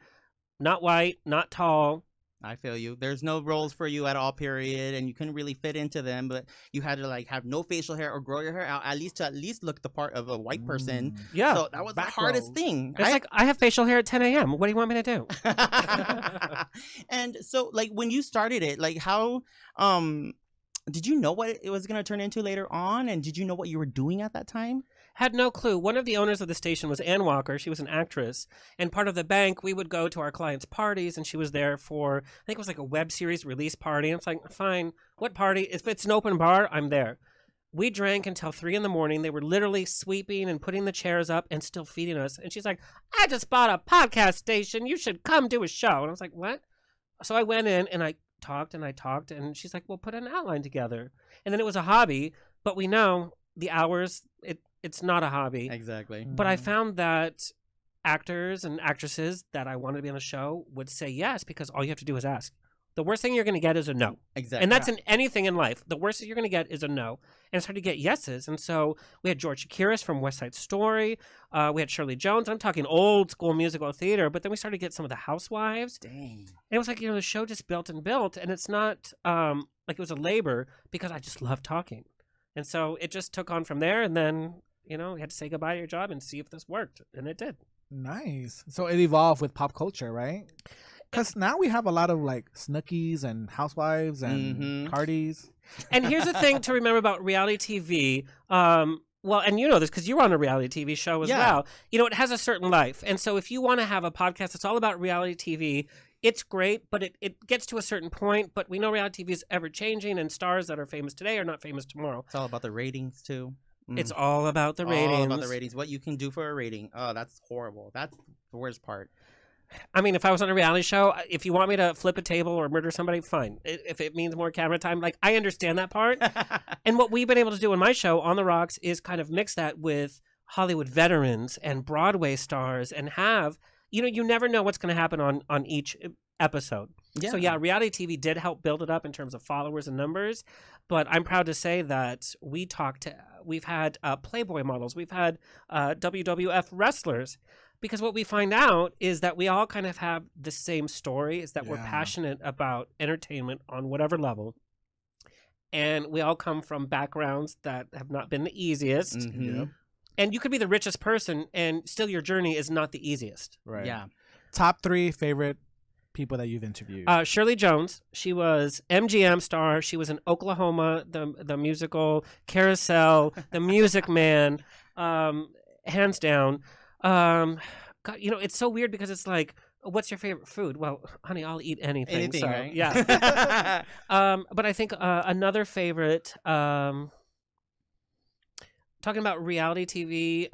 not white, not tall. I feel you. There's no roles for you at all, period, and you couldn't really fit into them. But you had to have no facial hair or grow your hair out at least look the part of a white person. Yeah. So that was the Back hardest rows. thing. It's like, I have facial hair at 10 a.m. What do you want me to do? And so, when you started it, how did you know what it was going to turn into later on, and did you know what you were doing at that time? Had no clue. One of the owners of the station was Ann Walker. She was an actress. And part of the bank, we would go to our clients' parties, and she was there for, I think it was like a web series release party. And it's like, fine, what party? If it's an open bar, I'm there. We drank until 3 a.m. They were literally sweeping and putting the chairs up and still feeding us. And she's like, I just bought a podcast station. You should come do a show. And I was like, what? So I went in and I talked, and she's like, well, put an outline together. And then it was a hobby, but we know the hours, it's not a hobby. Exactly. But I found that actors and actresses that I wanted to be on the show would say yes because all you have to do is ask. The worst thing you're going to get is a no. Exactly. And that's in anything in life. The worst thing you're going to get is a no. And it's hard to get yeses. And so we had George Shakiris from West Side Story. We had Shirley Jones. I'm talking old school musical theater. But then we started to get some of the housewives. Dang. And it was like, the show just built and built. And it's not like it was a labor because I just love talking. And so it just took on from there. And then, we had to say goodbye to your job and see if this worked. And it did. Nice. So it evolved with pop culture, right? Because now we have a lot of Snookies and Housewives and Cardis. And here's the thing to remember about reality TV. Well, and you know this because you were on a reality TV show as well. It has a certain life. And so if you want to have a podcast that's all about reality TV, it's great, but it gets to a certain point. But we know reality TV is ever changing, and stars that are famous today are not famous tomorrow. It's all about the ratings, too. It's all about the ratings. All about the ratings. What you can do for a rating. Oh, that's horrible. That's the worst part. I mean, if I was on a reality show, if you want me to flip a table or murder somebody, fine. If it means more camera time, like, I understand that part. And what we've been able to do in my show, On the Rocks, is kind of mix that with Hollywood veterans and Broadway stars and have, you never know what's going to happen on each episode. Yeah. So yeah, reality TV did help build it up in terms of followers and numbers, but I'm proud to say that we've had Playboy models, we've had WWF wrestlers, because what we find out is that we all kind of have the same story, is that we're passionate about entertainment on whatever level, and we all come from backgrounds that have not been the easiest. Mm-hmm. Yep. And you could be the richest person and still your journey is not the easiest. Right. Yeah. Top 3 favorite people that you've interviewed. Shirley Jones. She was MGM star. She was in Oklahoma, the musical, Carousel, The Music Man, hands down. God, it's so weird because it's like, what's your favorite food? Well, honey, I'll eat anything. Anything, so, right? Yeah. But I think another favorite, talking about reality TV,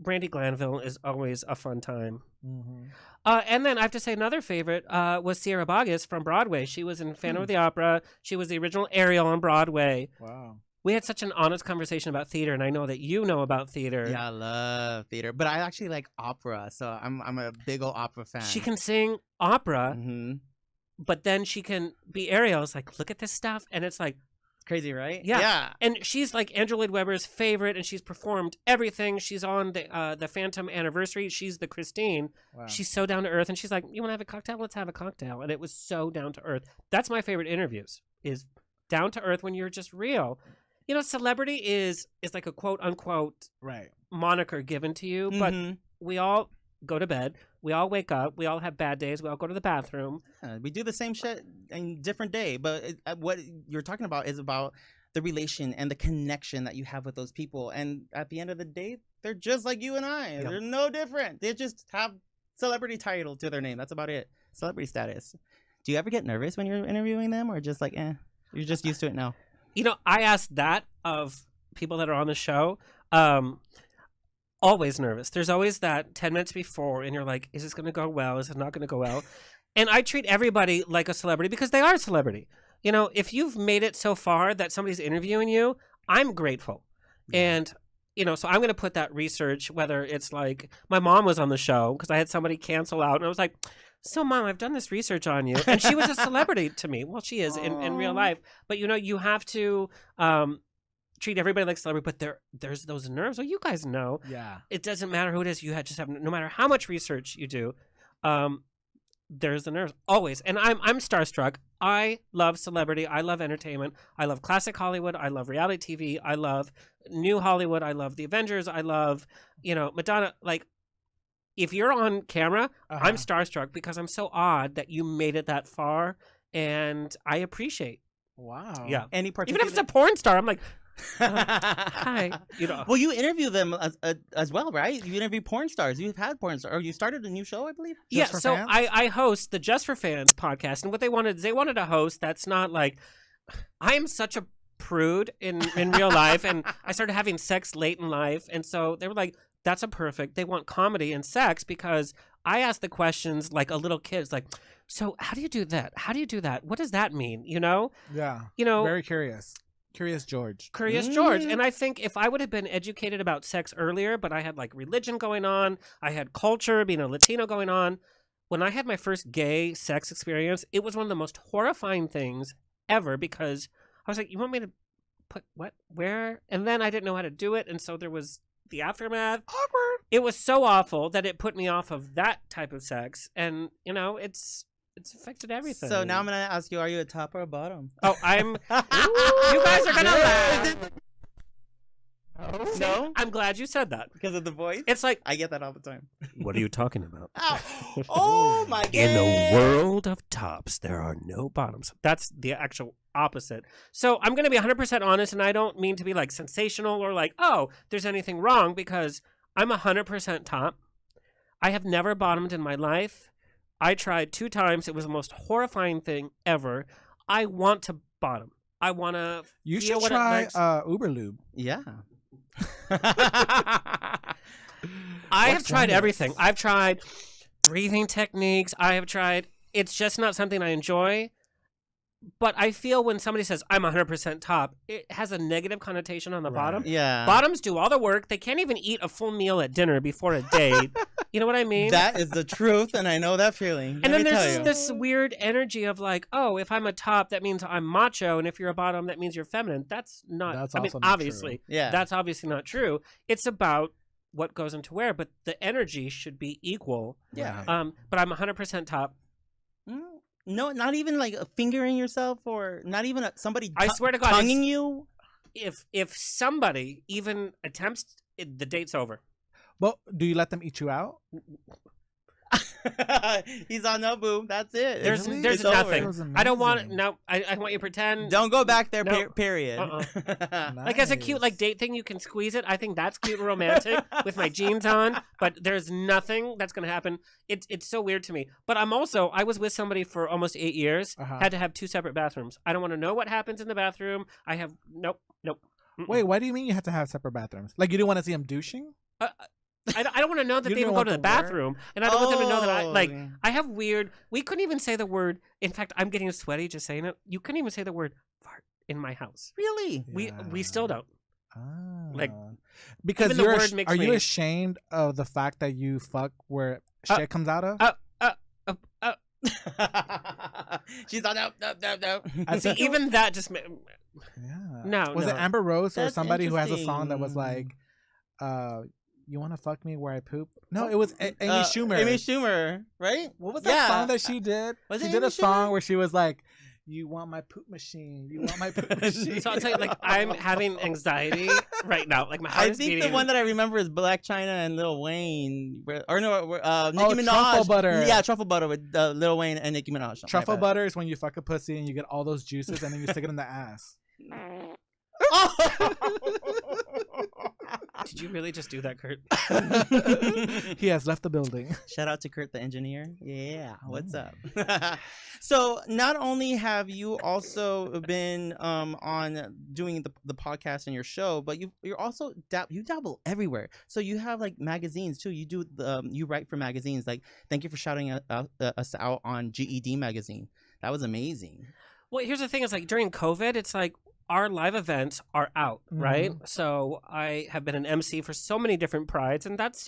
Brandi Glanville is always a fun time. Mm-hmm. And then I have to say another favorite was Sierra Boggess from Broadway. She was in Phantom of the Opera. She was the original Ariel on Broadway. Wow. We had such an honest conversation about theater, and I know that you know about theater. Yeah, I love theater, but I actually like opera, so I'm a big old opera fan. She can sing opera, but then she can be Ariel. It's like, look at this stuff, and it's like, crazy, right? Yeah. And she's like Andrew Lloyd Webber's favorite, and she's performed everything. She's on the Phantom Anniversary. She's the Christine. Wow. She's so down to earth, and she's like, you want to have a cocktail? Let's have a cocktail. And it was so down to earth. That's my favorite interviews, is down to earth when you're just real. Celebrity is like a quote unquote moniker given to you, but we all go to bed. We all wake up. We all have bad days. We all go to the bathroom. We do the same shit in different day, but what you're talking about is about the relation and the connection that you have with those people. And at the end of the day, they're just like you and I. Yep. They're no different. They just have celebrity title to their name. That's about it. Celebrity status. Do you ever get nervous when you're interviewing them, or just like, you're just used to it now? I asked that of people that are on the show. Always nervous. There's always that 10 minutes before, and you're like, is this going to go well? Is it not going to go well? And I treat everybody like a celebrity because they are a celebrity. If you've made it so far that somebody's interviewing you, I'm grateful. Yeah. And, so I'm going to put that research, whether it's like, my mom was on the show because I had somebody cancel out, and I was like, so, Mom, I've done this research on you. And she was a celebrity to me. Well, she is in real life. But, you have to treat everybody like a celebrity. But there's those nerves. Well, you guys know. Yeah. It doesn't matter who it is. You just have, no matter how much research you do, there's the nerves. Always. And I'm starstruck. I love celebrity. I love entertainment. I love classic Hollywood. I love reality TV. I love new Hollywood. I love the Avengers. I love, Madonna. Like, if you're on camera, I'm starstruck because I'm so odd that you made it that far, and I appreciate. Wow. Yeah. Any particular... Even if it's a porn star, I'm like, hi. Well, you interview them as well, right? You interview porn stars. You've had porn stars. Or you started a new show, I believe? Yeah, so I host the Just for Fans podcast, and what they wanted a host that's not like, I am such a prude in real life, and I started having sex late in life, and so they were like, that's a perfect. They want comedy and sex because I ask the questions like a little kid. It's like, so how do you do that? How do you do that? What does that mean? Yeah. Very curious. Curious George. George. And I think if I would have been educated about sex earlier, but I had like religion going on, I had culture, being a Latino going on. When I had my first gay sex experience, it was one of the most horrifying things ever because I was like, you want me to put what? Where? And then I didn't know how to do it. And so there was the aftermath. Awkward. It was so awful that it put me off of that type of sex, and it's affected everything. So now I'm gonna ask you: are you a top or a bottom? Oh, I'm. You guys are gonna laugh. Oh, no, I'm glad you said that because of the voice. It's like I get that all the time. What are you talking about? Oh my god! In a world of tops, there are no bottoms. That's the actual opposite. So I'm going to be 100% honest, and I don't mean to be like sensational or like, oh, there's anything wrong, because I'm 100% top. I have never bottomed in my life. I tried 2 times. It was the most horrifying thing ever. I want to bottom. I want to. You should try Uberlube. Yeah. I have tried everything. I've tried breathing techniques. I have tried. It's just not something I enjoy. But I feel when somebody says, I'm 100% top, it has a negative connotation on the bottom. Yeah. Bottoms do all the work. They can't even eat a full meal at dinner before a date. You know what I mean? That is the truth, and I know that feeling. And Let then me tell there's you. this weird energy of like, oh, if I'm a top, that means I'm macho, and if you're a bottom, that means you're feminine. That's not. That's I mean, also not obviously, true. Yeah. that's obviously not true. It's about what goes into where, but the energy should be equal. Yeah. But I'm 100% top. No, not even like fingering yourself, or not even somebody. I swear to God, tonguing you. If somebody even attempts, the date's over. Well, do you let them eat you out? He's on no boom. That's it. There's It's nothing. over. I don't want no. I want you to pretend. Don't go back there. No. Period. Like as a cute like date thing, you can squeeze it. I think that's cute and romantic with my jeans on. But there's nothing that's gonna happen. It's so weird to me. But I was with somebody for almost 8 years. Had to have 2 separate bathrooms. I don't want to know what happens in the bathroom. I have nope. Mm-mm. Wait, why do you mean you have to have separate bathrooms? Like you didn't want to see them douching? I don't want to know that You they don't even go want to the to wear? bathroom, and I don't want them to know that I like. Oh. I have weird. We couldn't even say the word. In fact, I'm getting sweaty just saying it. You couldn't even say the word fart in my house. Really? We still don't. Like, because even the word makes are you me- ashamed of the fact that you fuck where shit comes out of? She's on no. I See, think even that just. Yeah. No, Was it no. Amber Rose or That's somebody who has a song that was interesting. like, "You want to fuck me where I poop"? No, it was Amy Schumer. Amy Schumer, right? What was that song that she did? Was She it did Amy a song Schumer? where she was like, "You want my poop machine? You want my poop machine?" So I'll tell you, like, I'm having anxiety right now. Like my heart I is think beating. the one that I remember is Black China and Lil Wayne, Nicki Minaj. Truffle Butter. Yeah, Truffle Butter with Lil Wayne and Nicki Minaj. Truffle butter is when you fuck a pussy and you get all those juices and then you stick it in the ass. Did you really just do that, Kurt? He has left the building. Shout out to Kurt the engineer. Yeah, what's up? So not only have you also been on doing the podcast and your show, but you're also you dabble everywhere. So you have like magazines too. You do you write for magazines. Like, thank you for shouting us out on GED magazine. That was amazing. Well, here's the thing: is like during COVID, it's like our live events are out, right? So I have been an MC for so many different prides, and that's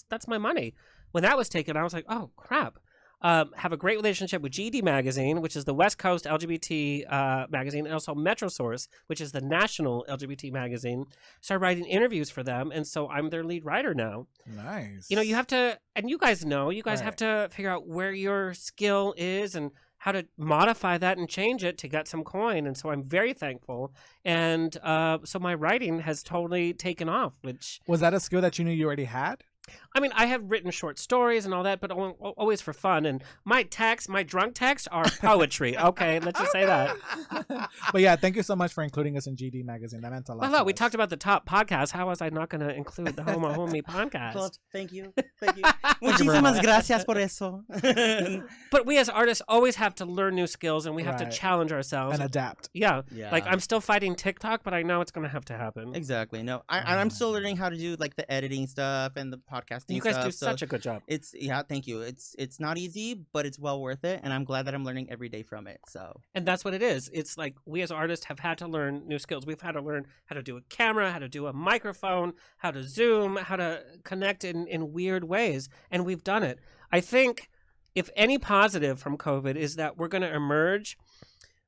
that's my money. When that was taken, I was like, oh crap. Have a great relationship with GD Magazine, which is the West Coast LGBT magazine, and also Metro Source, which is the national LGBT magazine. Started writing interviews for them, and so I'm their lead writer now. Nice. You have to, and you guys know, have to figure out where your skill is and how to modify that and change it to get some coin. And so I'm very thankful. And so my writing has totally taken off, which... Was that a skill that you knew you already had? I mean, I have written short stories and all that, but always for fun. And my drunk texts are poetry. Okay, let's just say that. But yeah, thank you so much for including us in GD Magazine. That meant a lot. Well, to look, we us. talked about the top podcast. How was I not going to include the Homo Homie Podcast? Well, thank you. Muchísimas gracias por eso. But we as artists always have to learn new skills, and we have to Right. challenge ourselves. And adapt. Yeah. Yeah. Like, I'm still fighting TikTok, but I know it's going to have to happen. Exactly. No, and I'm still learning how to do like the editing stuff and the podcasting. You guys stuff, do so such a good job. Thank you. It's not easy, but it's well worth it, and I'm glad that I'm learning every day from it. So And that's what it is. It's like we as artists have had to learn new skills. We've had to learn how to do a camera, how to do a microphone, how to Zoom, how to connect in weird ways. And we've done it. I think if any positive from COVID is that we're going to emerge,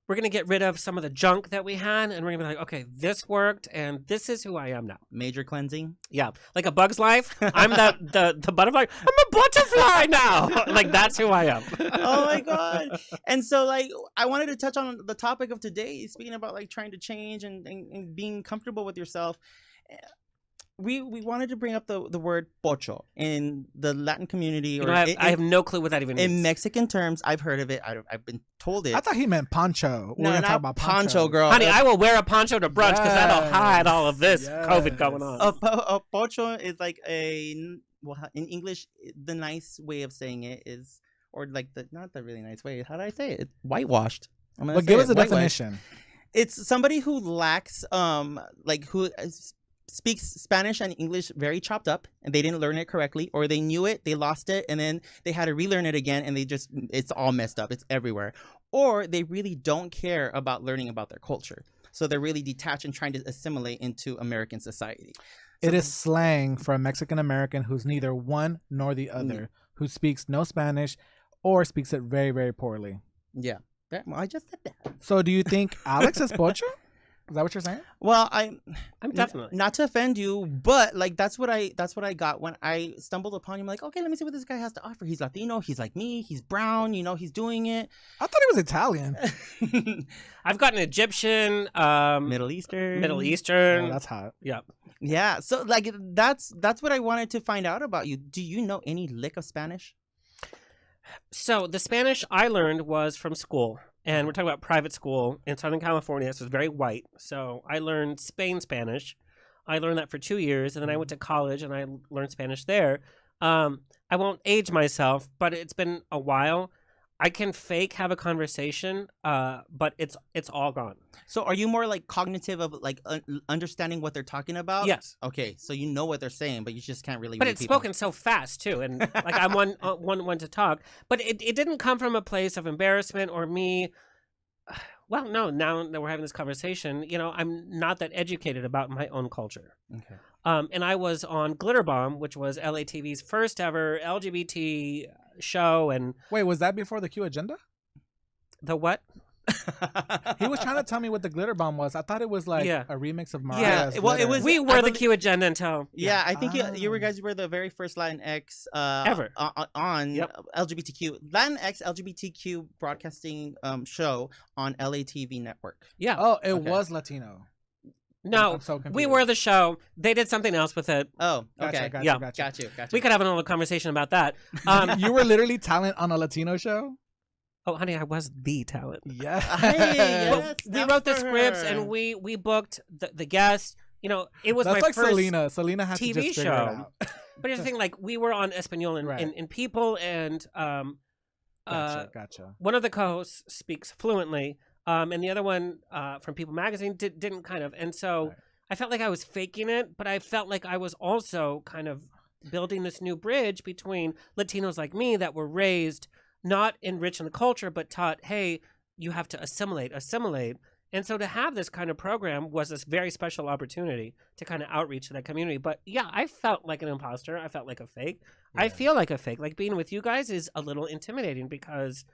we're going to get rid of some of the junk that we had, and we're going to be like, okay, this worked, and this is who I am now. major cleansing. Yeah, like A Bug's Life. I'm the butterfly. I'm a butterfly now. Like, that's who I am. Oh my god! And so, like, I wanted to touch on the topic of today, speaking about like trying to change and being comfortable with yourself. We wanted to bring up the word pocho in the Latin community, or I have no clue what that even means. in Mexican terms. I've heard of it. I've been told it. I thought he meant poncho. We're No, gonna not talk about poncho, ponchos. girl. Honey, I will wear a poncho to brunch because that'll hide all of this Yes. COVID going on. A pocho is like in English, the nice way of saying it is, or like not the really nice way. How do I say it? It's whitewashed. But give us a definition. It's somebody who lacks, like who speaks Spanish and English very chopped up, and they didn't learn it correctly, or they knew it, they lost it, and then they had to relearn it again, and it's all messed up. It's everywhere. Or they really don't care about learning about their culture. So they're really detached and trying to assimilate into American society. So It is slang for a Mexican American who's neither one nor the other, who speaks no Spanish or speaks it very, very poorly. Yeah. Well, I just said that. So do you think Alex is pocho? Is that what you're saying? Well, I'm definitely not to offend you, but like that's what I got when I stumbled upon him. Like, okay, let me see what this guy has to offer. He's Latino. He's like me. He's brown. You know, he's doing it. I thought he was Italian. I've got an Egyptian, Middle Eastern. Oh, that's hot. Yeah. Yeah. So like that's what I wanted to find out about you. Do you know any lick of Spanish? So the Spanish I learned was from school. And we're talking about private school in Southern California. So it's very white. So I learned Spanish. I learned that for 2 years. And then I went to college and I learned Spanish there. I won't age myself, but it's been a while. I can fake have a conversation, but it's all gone. So are you more like cognitive of like understanding what they're talking about? Yes. Okay. So you know what they're saying, but you just can't really But read it's people. spoken so fast too, and like I'm one to talk. But it didn't come from a place of embarrassment or me. Well, no. Now that we're having this conversation, you know, I'm not that educated about my own culture. Okay. And I was on Glitter Bomb, which was LATV's first ever LGBT show, and Wait, was that before the Q agenda? the what? He was trying to tell me what the Glitter Bomb was. I thought it was like Yeah. a remix of Yeah, Mariah's. well, it Glitter. was- We I were the believe- Q agenda until Yeah, I think you Ah. guys were the very first Latinx Ever. on Yep. LGBTQ Latinx LGBTQ broadcasting show on LATV network. yeah. Oh, it Okay. was Latino. No, I'm so confused. we were the show. They did something else with it. Oh, Gotcha, okay, gotcha, Yeah. gotcha. got you. We could have another conversation about that. You were literally talent on a Latino show? Oh, honey, I was the talent. Yeah. Hey, Well, yes, we that's wrote the for scripts her. and we booked the guests. You know, it was That's my like first Selena. Selena had TV to just figure it show. out. But here's the thing: like we were on Espanol and, Right. and People, and Gotcha. one of the co-hosts speaks fluently, and the other one from People Magazine didn't kind of. And so Right. I felt like I was faking it, but I felt like I was also kind of building this new bridge between Latinos like me that were raised not enriched in the culture, but taught, hey, you have to assimilate. And so to have this kind of program was this very special opportunity to kind of outreach to that community. But yeah, I felt like an imposter. I felt like a fake. I feel like a fake. Like being with you guys is a little intimidating because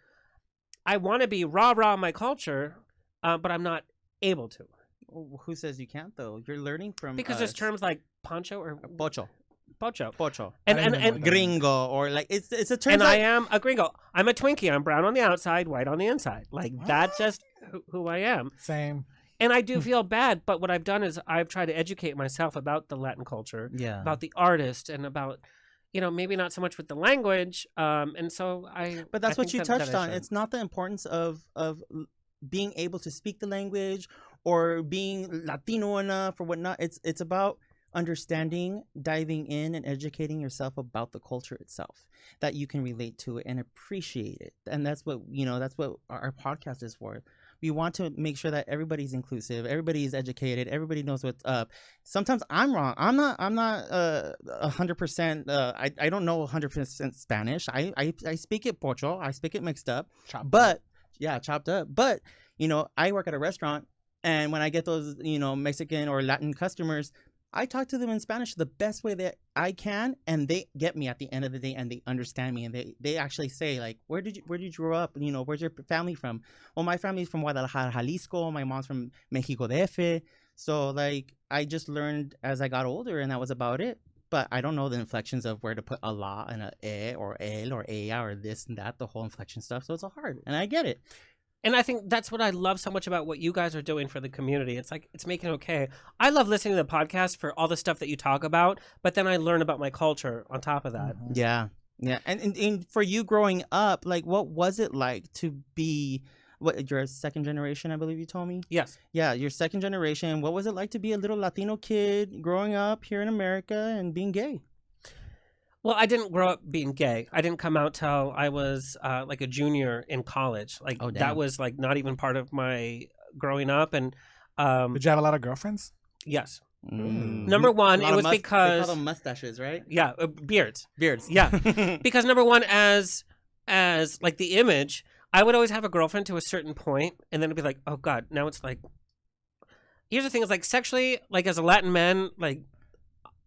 I want to be rah-rah my culture, but I'm not able to. Who says you can't though? You're learning from Because there's terms like poncho or pocho, pocho. I didn't know And that. gringo, or like it's a term. and that, I am a gringo. I'm a Twinkie. I'm brown on the outside, white on the inside. Like that's just who I am. Same. And I do feel bad, but what I've done is I've tried to educate myself about the Latin culture, yeah. about the artist, and about, you know, maybe not so much with the language. And so But that's I what think you that touched I on. should. It's not the importance of being able to speak the language or being Latino enough or whatnot. It's about understanding, diving in, and educating yourself about the culture itself, that you can relate to it and appreciate it. And that's what our podcast is for. We want to make sure that everybody's inclusive, everybody's educated, everybody knows what's up. Sometimes I'm wrong. I'm not 100%. I don't know 100% Spanish. I speak it pocho. I speak it mixed up. Chopped up. But I work at a restaurant, and when I get those Mexican or Latin customers, I talk to them in Spanish the best way that I can, and they get me at the end of the day, and they understand me, and they actually say, like, where did you grow up? Where's your family from? Well, my family's from Guadalajara, Jalisco. My mom's from Mexico DF. So, like, I just learned as I got older, and that was about it. But I don't know the inflections of where to put a la and a e or el or ella or this and that, the whole inflection stuff. So it's hard, and I get it. And I think that's what I love so much about what you guys are doing for the community. It's like, it's making it okay. I love listening to the podcast for all the stuff that you talk about, but then I learn about my culture on top of that. Yeah. And for you growing up, like, what was it like to be, you're a second generation, I believe you told me? Yes. Yeah, you're second generation. What was it like to be a little Latino kid growing up here in America and being gay? Well, I didn't grow up being gay. I didn't come out till I was like a junior in college. Like that was like not even part of my growing up. And Did you have a lot of girlfriends? yes. Number one, it was they because call them mustaches, right? yeah, beards. Beards. Yeah, because number one, as like the image, I would always have a girlfriend to a certain point, and then it'd be like, oh god, now it's like. Here's the thing: is like sexually, like as a Latin man, like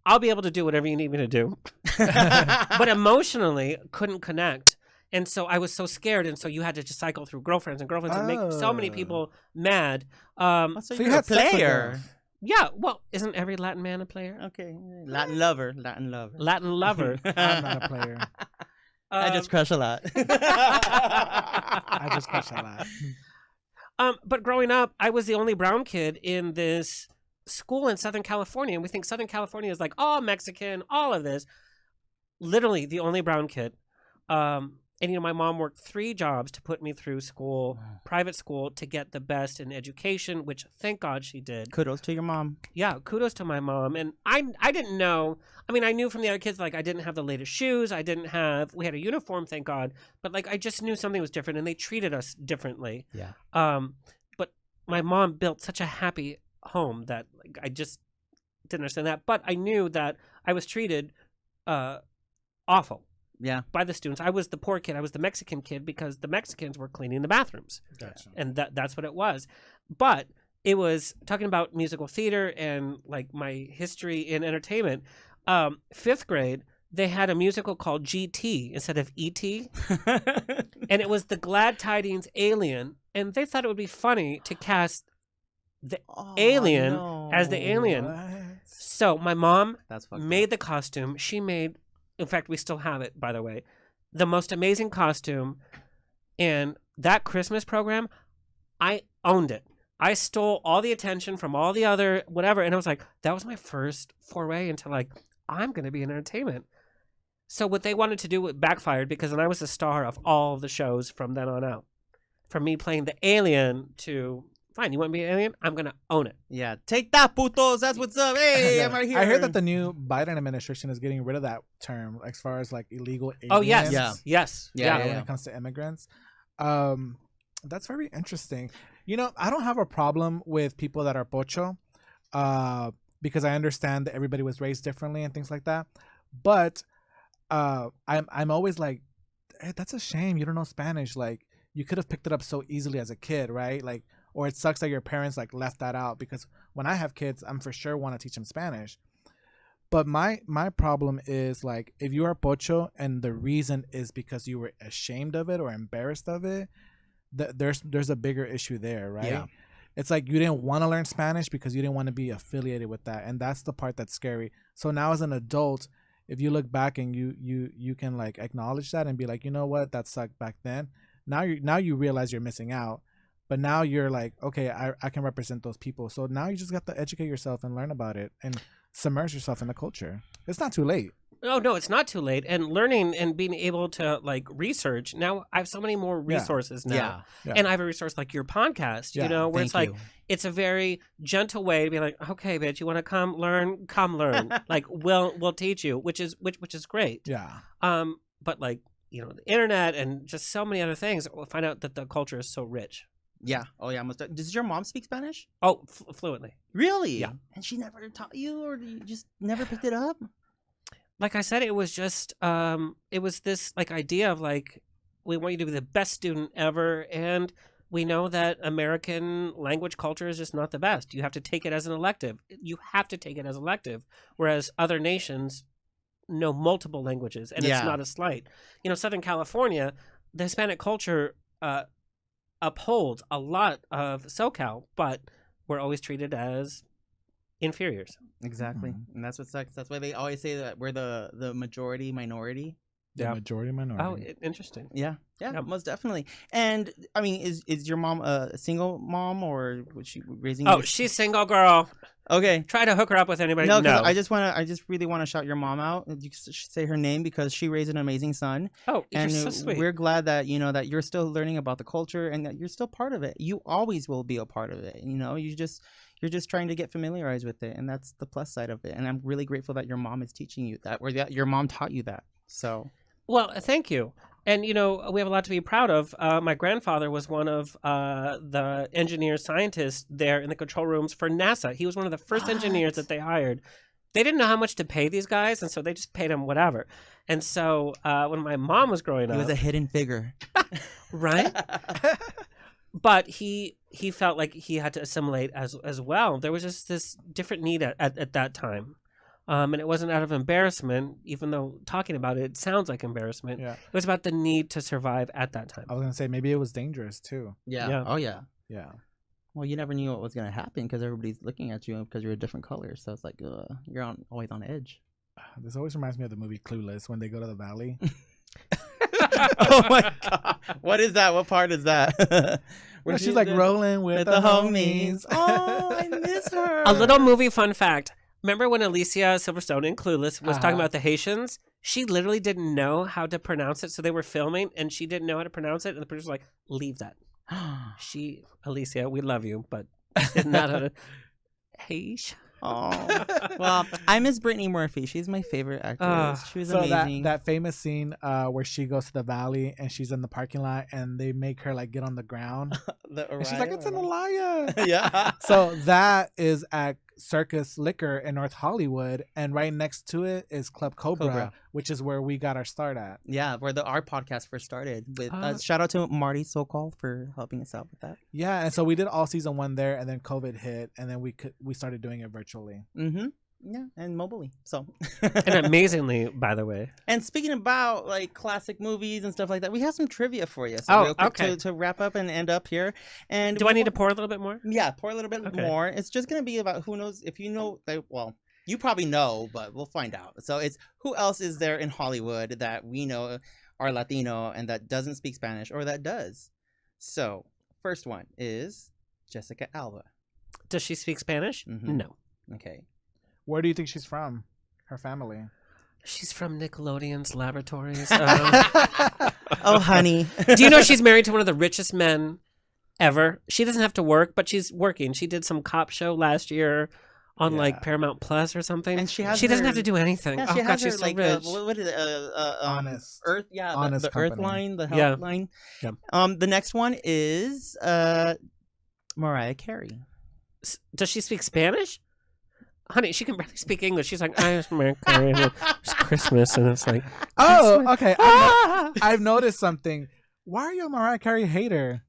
I'll be able to do whatever you need me to do, but emotionally couldn't connect. And so I was so scared, and so you had to just cycle through girlfriends and make so many people mad. So you you're had a sex with player. them. Yeah, well, isn't every Latin man a player? Okay, Latin lover. Latin lover. I'm not a player. I just crush a lot. I just crush a lot. But growing up, I was the only brown kid in this school in Southern California, and we think Southern California is like all Mexican, all of this. Literally the only brown kid. And, you know, my mom worked 3 jobs to put me through school, private school, to get the best in education, which thank God she did. Kudos to your mom. Yeah, kudos to my mom. And I didn't know. I mean, I knew from the other kids, like, I didn't have the latest shoes. We had a uniform, thank God. But, like, I just knew something was different, and they treated us differently. Yeah. But my mom built such a happy home that, like, I just didn't understand that. But I knew that I was treated awful. Yeah. By the students. I was the poor kid. I was the Mexican kid because the Mexicans were cleaning the bathrooms. Gotcha. And that's what it was. But it was talking about musical theater and like my history in entertainment. 5th grade, they had a musical called GT instead of ET. And it was the Glad Tidings Alien. And they thought it would be funny to cast the alien as the alien. What? So my mom That's fucked made up. the costume. She made, in fact, we still have it, by the way, the most amazing costume. And that Christmas program, I owned it. I stole all the attention from all the other whatever. And I was like, that was my first foray into like, I'm going to be in entertainment. So what they wanted to do, it backfired because then I was the star of all the shows from then on out. From me playing the alien to, fine, you want to be an alien? I'm going to own it. Yeah. Take that, putos. That's what's up. Hey, I'm right here. I heard that the new Biden administration is getting rid of that term as far as like illegal aliens. Oh, yes. Yeah. Yes. Yeah, When it comes to immigrants. That's very interesting. You know, I don't have a problem with people that are pocho because I understand that everybody was raised differently and things like that. But I'm always like, hey, that's a shame. You don't know Spanish. Like, you could have picked it up so easily as a kid, right? Like, or it sucks that your parents like left that out because when I have kids, I'm for sure want to teach them Spanish. But my problem is like, if you are pocho and the reason is because you were ashamed of it or embarrassed of it, there's a bigger issue there, right? Yeah. It's like you didn't want to learn Spanish because you didn't want to be affiliated with that, and that's the part that's scary. So now as an adult, if you look back and you can like acknowledge that and be like, you know what, that sucked back then. Now you realize you're missing out, but now you're like, okay, I can represent those people. So now you just got to educate yourself and learn about it and submerge yourself in the culture. It's not too late. No, it's not too late. And learning and being able to like research. Now I have so many more resources now. Yeah. And I have a resource like your podcast, Yeah, you know, where thank it's like, you. it's a very gentle way to be like, okay, bitch, you want to come learn? Like, we'll teach you, which is great. Yeah. But like, you know, the internet and just so many other things, we'll find out that the culture is so rich. Yeah. Oh, yeah. Does your mom speak Spanish? Oh, fluently. Really? Yeah. And she never taught you, or you just never picked it up? Like I said, it was just, it was this like idea of like, we want you to be the best student ever. And we know that American language culture is just not the best. You have to take it as an elective. Whereas other nations know multiple languages, and Yeah. it's not a slight. You know, Southern California, the Hispanic culture upholds a lot of SoCal, but we're always treated as inferiors. Exactly. Mhm. And that's what sucks. That's why they always say that we're the majority minority. The Yeah. majority Oh, minority. interesting. Yeah. Yeah, Yeah. most definitely. And I mean, is your mom a single mom, or was she raising Oh, you? she's single, girl. Okay. Try to hook her up with anybody. No, No. because I just really want to shout your mom out. You should say her name because she raised an amazing son. Oh, And you're so sweet. we're glad that, you know, that you're still learning about the culture and that you're still part of it. You always will be a part of it. You know, you're just trying to get familiarized with it. And that's the plus side of it. And I'm really grateful that your mom is teaching you that, or that your mom taught you that. So, Well, thank you. And, you know, we have a lot to be proud of. My grandfather was one of the engineers, scientists there in the control rooms for NASA. He was one of the first engineers that they hired. They didn't know how much to pay these guys, and so they just paid him whatever. And so when my mom was growing up... He was a hidden figure. Right? But he felt like he had to assimilate as well. There was just this different need at that time. And it wasn't out of embarrassment, even though talking about it sounds like embarrassment. Yeah. It was about the need to survive at that time. I was gonna say maybe it was dangerous too. Yeah. Yeah. Oh, yeah. Yeah. Well, you never knew what was going to happen because everybody's looking at you because you're a different color. So it's like, you're always on edge. This always reminds me of the movie Clueless when they go to the valley. Oh, my God. What is that? What part is that? Where she's like rolling with the homies. Oh, I miss her. A little movie fun fact. Remember when Alicia Silverstone in Clueless was talking about the Haitians? She literally didn't know how to pronounce it. So they were filming and she didn't know how to pronounce it. And the producer was like, leave that. Alicia, we love you, but not how to. Haitian. Oh, well, I miss Brittany Murphy. She's my favorite actress. She was amazing. That famous scene where she goes to the valley and she's in the parking lot and they make her like get on the ground. And she's like, it's an Alaya. Yeah. So that is at Circus Liquor in North Hollywood, and right next to it is Club Cobra, which is where we got our start at. Yeah, where our podcast first started. With shout out to Marty Sokol for helping us out with that. Yeah, and so we did all season 1 there, and then COVID hit, and then we started doing it virtually. Mm-hmm. Yeah, and mobily. So And amazingly, by the way. And speaking about like classic movies and stuff like that, we have some trivia for you. So real quick okay. to wrap up and end up here. And do I need to pour a little bit more? Yeah, pour a little bit more. It's just gonna be about who knows if you know. Well, you probably know, but we'll find out. So it's who else is there in Hollywood that we know are Latino and that doesn't speak Spanish or that does. So first one is Jessica Alba. Does she speak Spanish? Mm-hmm. No. Okay. Where do you think she's from? Her family? She's from Nickelodeon's Laboratories. Oh, honey. Do you know she's married to one of the richest men ever? She doesn't have to work, but she's working. She did some cop show last year on like Paramount Plus or something. And she doesn't have to do anything. Yeah, oh, God, she's her, so like, rich. what is it? Honest. Earth, yeah, Honest the Earth Company. line, the health line. Yeah. The next one is Mariah Carey. Does she speak Spanish? Honey, she can barely speak English. She's like, I'm Mariah Carey. It's Christmas, and it's like, oh, okay. I've noticed something. Why are you a Mariah Carey hater?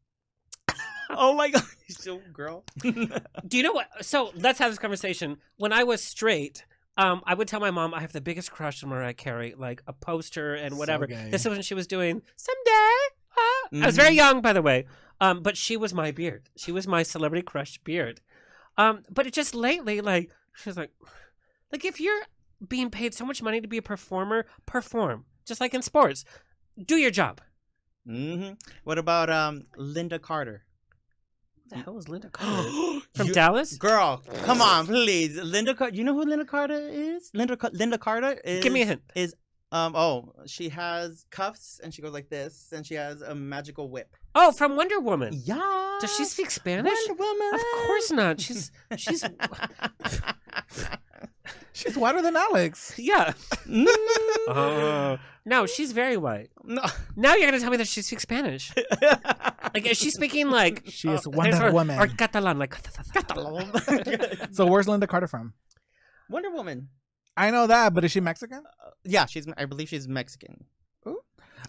Oh my God, so girl. Do you know what? So let's have this conversation. When I was straight, I would tell my mom I have the biggest crush on Mariah Carey, like a poster and whatever. gay. This is when she was doing Someday. I was very young, by the way. But she was my beard. She was my celebrity crush beard. But it just lately, like, she's like if you're being paid so much money to be a performer, perform. Just like in sports. Do your job. Mm-hmm. What about Linda Carter? What the hell is Linda Carter? From Dallas? Girl, come on, please. Linda Carter. You know who Linda Carter is? Linda Carter is. Give me a hint. She has cuffs and she goes like this, and she has a magical whip. Oh, from Wonder Woman. Yeah. Does she speak Spanish? Wonder Woman. Of course not. She's She's whiter than Alex. yeah. No, she's very white. No. Now you're gonna tell me that she speaks Spanish. Like, is she speaking like She is Wonder Woman. or Catalan? Like, So where's Linda Carter from? Wonder Woman. I know that, but is she Mexican? Yeah, I believe she's Mexican. we're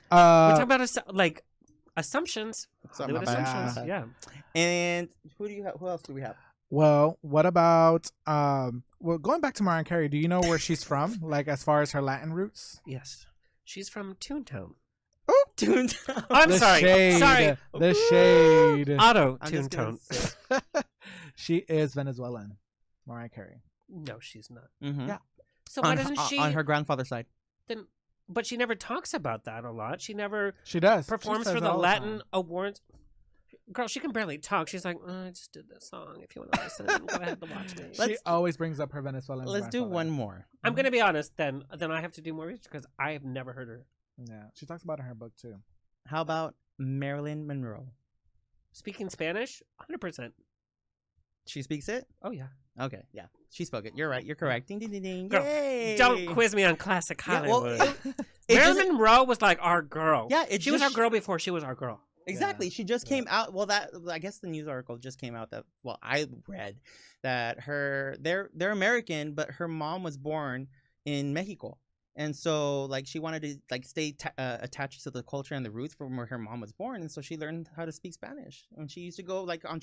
talking about assumptions. Something Hollywood about assumptions. that. Yeah. And who else do we have? Well, what about going back to Mariah Carey, do you know where she's from? Like as far as her Latin roots? Yes. She's from Toontown. Toontown. I'm The sorry. shade. Sorry. The shade. Auto I'm just gonna Toontown. say- She is Venezuelan. Mariah Carey. No, she's not. Mhm. Yeah. So why doesn't she? on her grandfather's side? Then, but she never talks about that a lot. She never She does. performs She says for it the all Latin time. awards. Girl, she can barely talk. She's like, I just did this song. If you want to listen, you're gonna have to watch me. She always brings up her Venezuelan. Let's do grandfather. one more. I'm gonna be honest. Then I have to do more research because I have never heard her Yeah, she talks about it in her book too. How about Marilyn Monroe? speaking Spanish. 100%. She speaks it? Oh yeah. Okay, yeah, she spoke it. You're right. You're correct. Ding ding ding ding. Girl, Yay! don't quiz me on classic Yeah, well, Hollywood. it Marilyn just- Monroe was like our girl. Yeah, she was our girl before she was our girl. Exactly. She just came out. Well, that I guess the news article just came out that I read that they're American, but her mom was born in Mexico, and so like she wanted to like stay attached to the culture and the roots from where her mom was born, and so she learned how to speak Spanish. And she used to go like on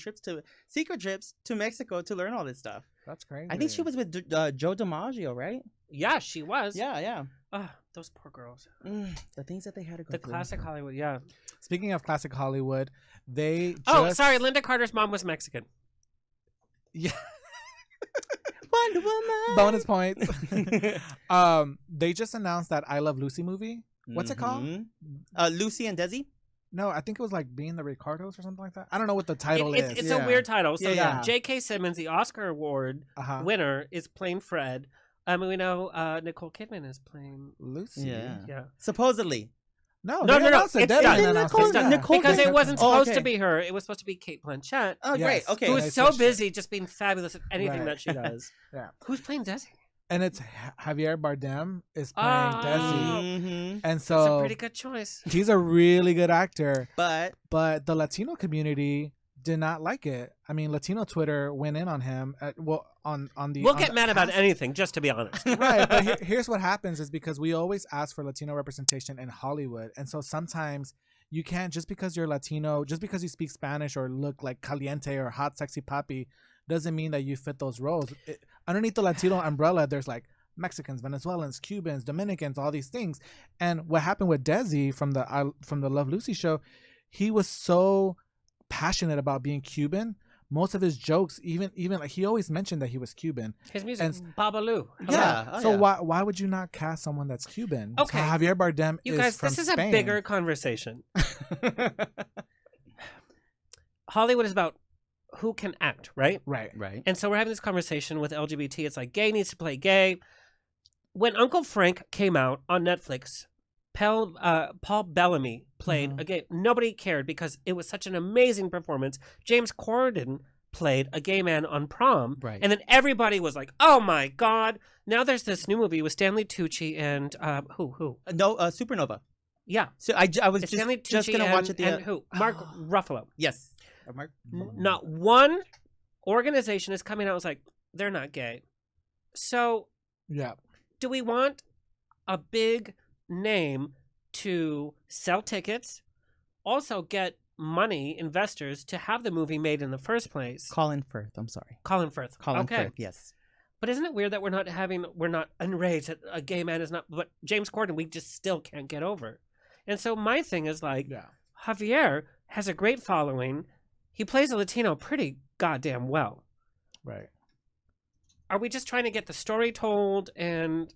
secret trips to Mexico to learn all this stuff. That's crazy. I think she was with Joe DiMaggio, right? Yeah, she was. Yeah. Those poor girls. The things that they had to go The through. classic Hollywood, yeah. Speaking of classic Hollywood, they Oh, just... sorry, Linda Carter's mom was Mexican. Yeah. Wonder Woman. Bonus points. They just announced that I Love Lucy movie. What's it called? Lucy and Desi. No, I think it was like Being the Ricardos or something like that. I don't know what the title is. It's a weird title. So Yeah. J.K. Simmons, the Oscar award winner, is playing Fred. We know Nicole Kidman is playing Lucy. Yeah. Supposedly. No, no. It's It's done. done. Nicole Because it wasn't Oh, supposed okay. to be her. It was supposed to be Kate Blanchett. Oh, great. Okay. Who They is so switched it. busy just being fabulous at anything Right. that she does. Yeah. Who's playing Desi? And it's Javier Bardem is playing Oh. Desi. Mhm. And It's a so pretty good choice. he's a really good actor. But But the Latino community did not like it. I mean, Latino Twitter went in on him. We'll Get mad about anything, just to be honest. Right, but here's what happens is because we always ask for Latino representation in Hollywood, and so sometimes you can't, just because you're Latino, just because you speak Spanish or look like caliente or hot sexy papi, doesn't mean that you fit those roles. Underneath the Latino umbrella, there's like Mexicans, Venezuelans, Cubans, Dominicans, all these things. And what happened with Desi from the Love Lucy show, he was so passionate about being Cuban. Most of his jokes, even like he always mentioned that he was Cuban. His music, Babalu. Yeah. Oh, So yeah. why would you not cast someone that's Cuban? Okay. So Javier Bardem You is guys, from this is Spain. a bigger conversation. Hollywood is about who can act, right? Right. And so we're having this conversation with LGBT. It's like gay needs to play gay. When Uncle Frank came out on Netflix, Paul Bellamy played a gay. Nobody cared because it was such an amazing performance. James Corden played a gay man on Prom. Right. And then everybody was like, oh my God. Now there's this new movie with Stanley Tucci and who? No, Supernova. Yeah. So I was It's just Stanley Tucci gonna watch it. and who? Mark Ruffalo. Yes. Mark. Not one organization is coming out and was like, they're not gay. So Yeah. do we want a big name to sell tickets, also get money, investors, to have the movie made in the first place? Colin Firth. I'm sorry. Colin Firth. Colin Okay. Firth. Yes. But isn't it weird that we're not enraged that a gay man is not, but James Corden, we just still can't get over. And so my thing is like, Javier has a great following. He plays a Latino pretty goddamn well. Right. Are we just trying to get the story told and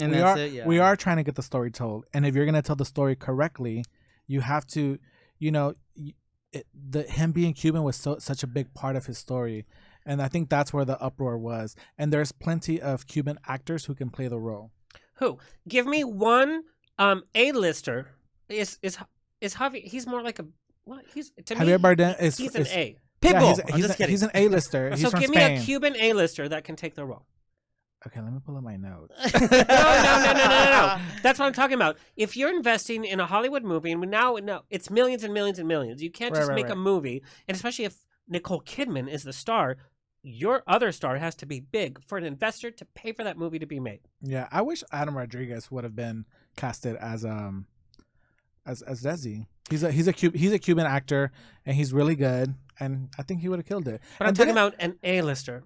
we are trying to get the story told, and if you're going to tell the story correctly, you have to, him being Cuban was such a big part of his story, and I think that's where the uproar was. And there's plenty of Cuban actors who can play the role. Who? Give me one A-lister. Is Javier? He's more like a what? He's to Javier me. Bardem He's an A. Pitbull. Yeah, I'm just kidding. He's an A-lister. He's So from give Spain. me a Cuban A-lister that can take the role. Okay, let me pull up my notes. No. That's what I'm talking about. If you're investing in a Hollywood movie, and now it's millions and millions and millions, you can't just make a movie, and especially if Nicole Kidman is the star, your other star has to be big for an investor to pay for that movie to be made. Yeah, I wish Adam Rodriguez would have been casted as Desi. He's a Cuban actor, and he's really good, and I think he would have killed it. But I'm talking about an A-lister,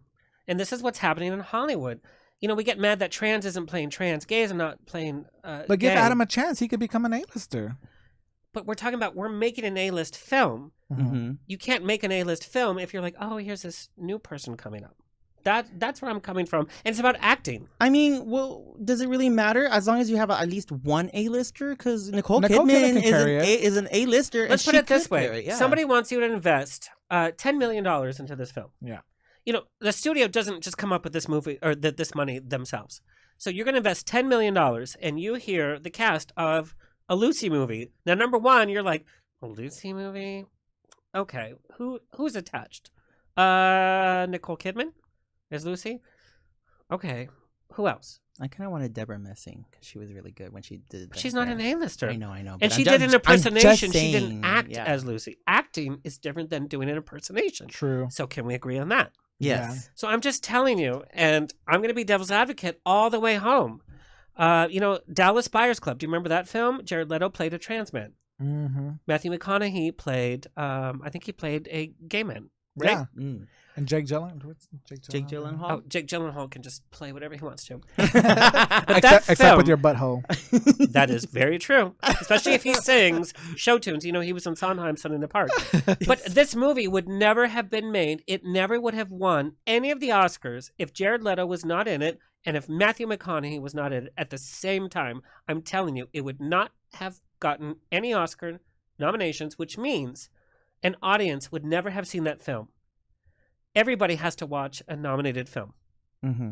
and this is what's happening in Hollywood. We get mad that trans isn't playing trans, gays are not playing But give gay. Adam a chance. He could become an A-lister. But we're talking about we're making an A-list film. Mm-hmm. You can't make an A-list film if you're like, oh, here's this new person coming up. That's where I'm coming from, and it's about acting. I mean, well, does it really matter as long as you have at least one A-lister? Because Nicole Kidman is an A-lister. Let's and put it she this could way: carry it, yeah. somebody wants you to invest $10 million into this film. Yeah. The studio doesn't just come up with this movie or this money themselves. So you're going to invest $10 million, and you hear the cast of a Lucy movie. Now, number one, you're like, a Lucy movie? Okay, who's attached? Nicole Kidman, Is Lucy? Okay. Who else? I kind of wanted Deborah Messing because she was really good when she did that. She's not an A-lister. I know. And but she I'm did just- an impersonation. I'm just She didn't saying, act yeah. as Lucy. Acting is different than doing an impersonation. True. So can we agree on that? Yes. So I'm just telling you, and I'm going to be devil's advocate all the way home. Dallas Buyers Club. Do you remember that film? Jared Leto played a trans man. Mm-hmm. Matthew McConaughey played, I think he played a gay man. Right? Yeah. Mm. And Jake Gyllenhaal. What's Jake Gyllenhaal. Oh, Jake Gyllenhaal can just play whatever he wants to. Except film- with your butthole. That is very true, especially if he sings show tunes. He was in Sondheim, Sun in the Park. But this movie would never have been made. It never would have won any of the Oscars if Jared Leto was not in it and if Matthew McConaughey was not in it at the same time. I'm telling you, it would not have gotten any Oscar nominations, which means an audience would never have seen that film. Everybody has to watch a nominated film. Mm-hmm.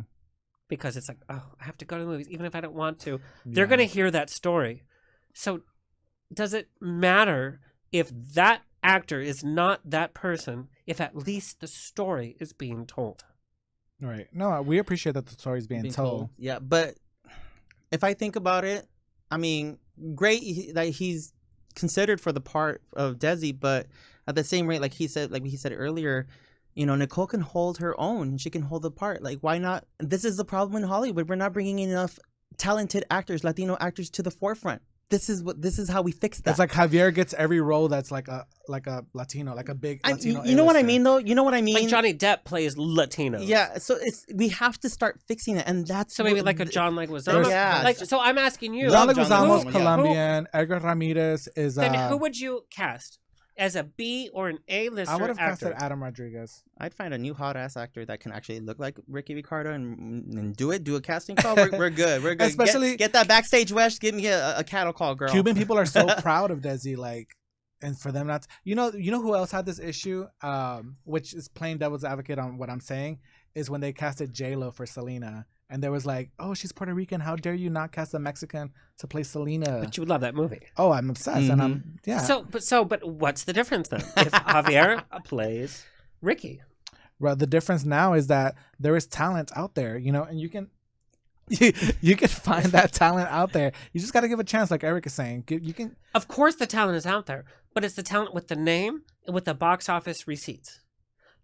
Because it's like, oh, I have to go to the movies, even if I don't want to. They're going to hear that story. So does it matter if that actor is not that person, if at least the story is being told? Right. No, we appreciate that the story's being told. Yeah, but if I think about it, I mean, great that he's considered for the part of Desi, but at the same rate, like he said earlier, Nicole can hold her own. She can hold the part. Like, why not? This is the problem in Hollywood. We're not bringing enough talented actors, Latino actors, to the forefront. This is how we fix that. It's like Javier gets every role that's like a Latino, like a big Latino. You know what I A-lister. mean, though. You know what I mean. Like Johnny Depp plays Latino. Yeah. So we have to start fixing it, and that's So maybe what- like a John Leguizamo. Yeah. So I'm asking you. John Love John Leguizamo's Leguizamo, yeah. Colombian. Edgar Ramirez is. Then who would you cast as a B or an A-lister I would have actor? casted Adam Rodriguez. I'd find a new hot ass actor that can actually look like Ricky Ricardo and do a casting call. We're good. We're good. Especially- get that backstage West. Give me a cattle call, girl. Cuban people are so proud of Desi, like, and for them not, you know who else had this issue, which is playing devil's advocate on what I'm saying, is when they casted J-Lo for Selena, and there was like, oh, she's Puerto Rican. How dare you not cast a Mexican to play Selena? But you would love that movie. Oh, I'm obsessed, and I'm But what's the difference then? If Javier plays Ricky, Well, the difference now is that there is talent out there, and you can. You can find that talent out there. You just got to give a chance, like Eric is saying. You can. of course the talent is out there, but it's the talent with the name and with the box office receipts.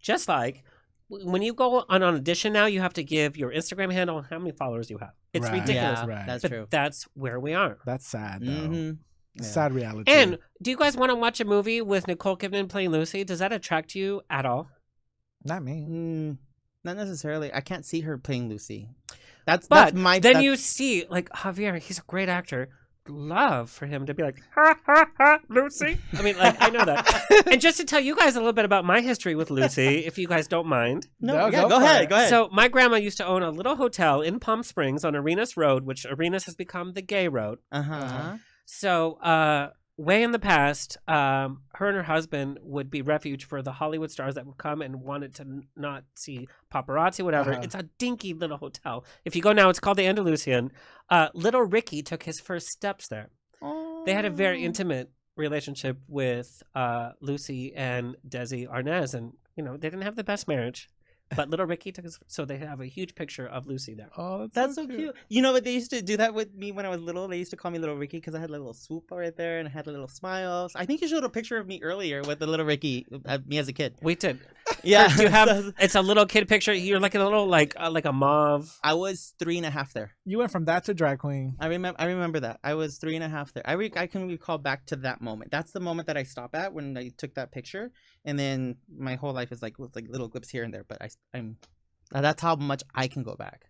Just like when you go on an audition now, you have to give your Instagram handle and how many followers you have. It's Right. ridiculous. Yeah, Right. that's But true. that's where we are. That's sad, though. Mm-hmm. It's sad reality. And do you guys want to watch a movie with Nicole Kidman playing Lucy? Does that attract you at all? Not me. Not necessarily. I can't see her playing Lucy. But that's my. then that's- you see, like, Javier, he's a great actor. Love for him to be like, ha, ha, ha, Lucy. I mean, like, I know that. And just to tell you guys a little bit about my history with Lucy, if you guys don't mind. No, No, yeah, go go for ahead. it. Go ahead. So my grandma used to own a little hotel in Palm Springs on Arenas Road, which Arenas has become the gay road. uh-huh. So way in the past, her and her husband would be refuge for the Hollywood stars that would come and wanted to not see paparazzi, whatever. Uh-huh. It's a dinky little hotel. If you go now, it's called the Andalusian. Little Ricky took his first steps there. They had a very intimate relationship with Lucy and Desi Arnaz, and they didn't have the best marriage, but little Ricky took his. So they have a huge picture of Lucy there. Oh, That's so cute. You know what? They used to do that with me when I was little. They used to call me Little Ricky because I had a little swoop right there and I had a little smile. I think you showed a picture of me earlier with the Little Ricky, me as a kid. We did. Yeah. Do you have? It's a little kid picture. You're like a little like a mauve. I was 3.5 there. You went from that to drag queen. I remember that. I was 3.5 there. I can recall back to that moment. That's the moment that I stop at when I took that picture, and then my whole life is like with like little glips here and there. But I'm that's how much I can go back.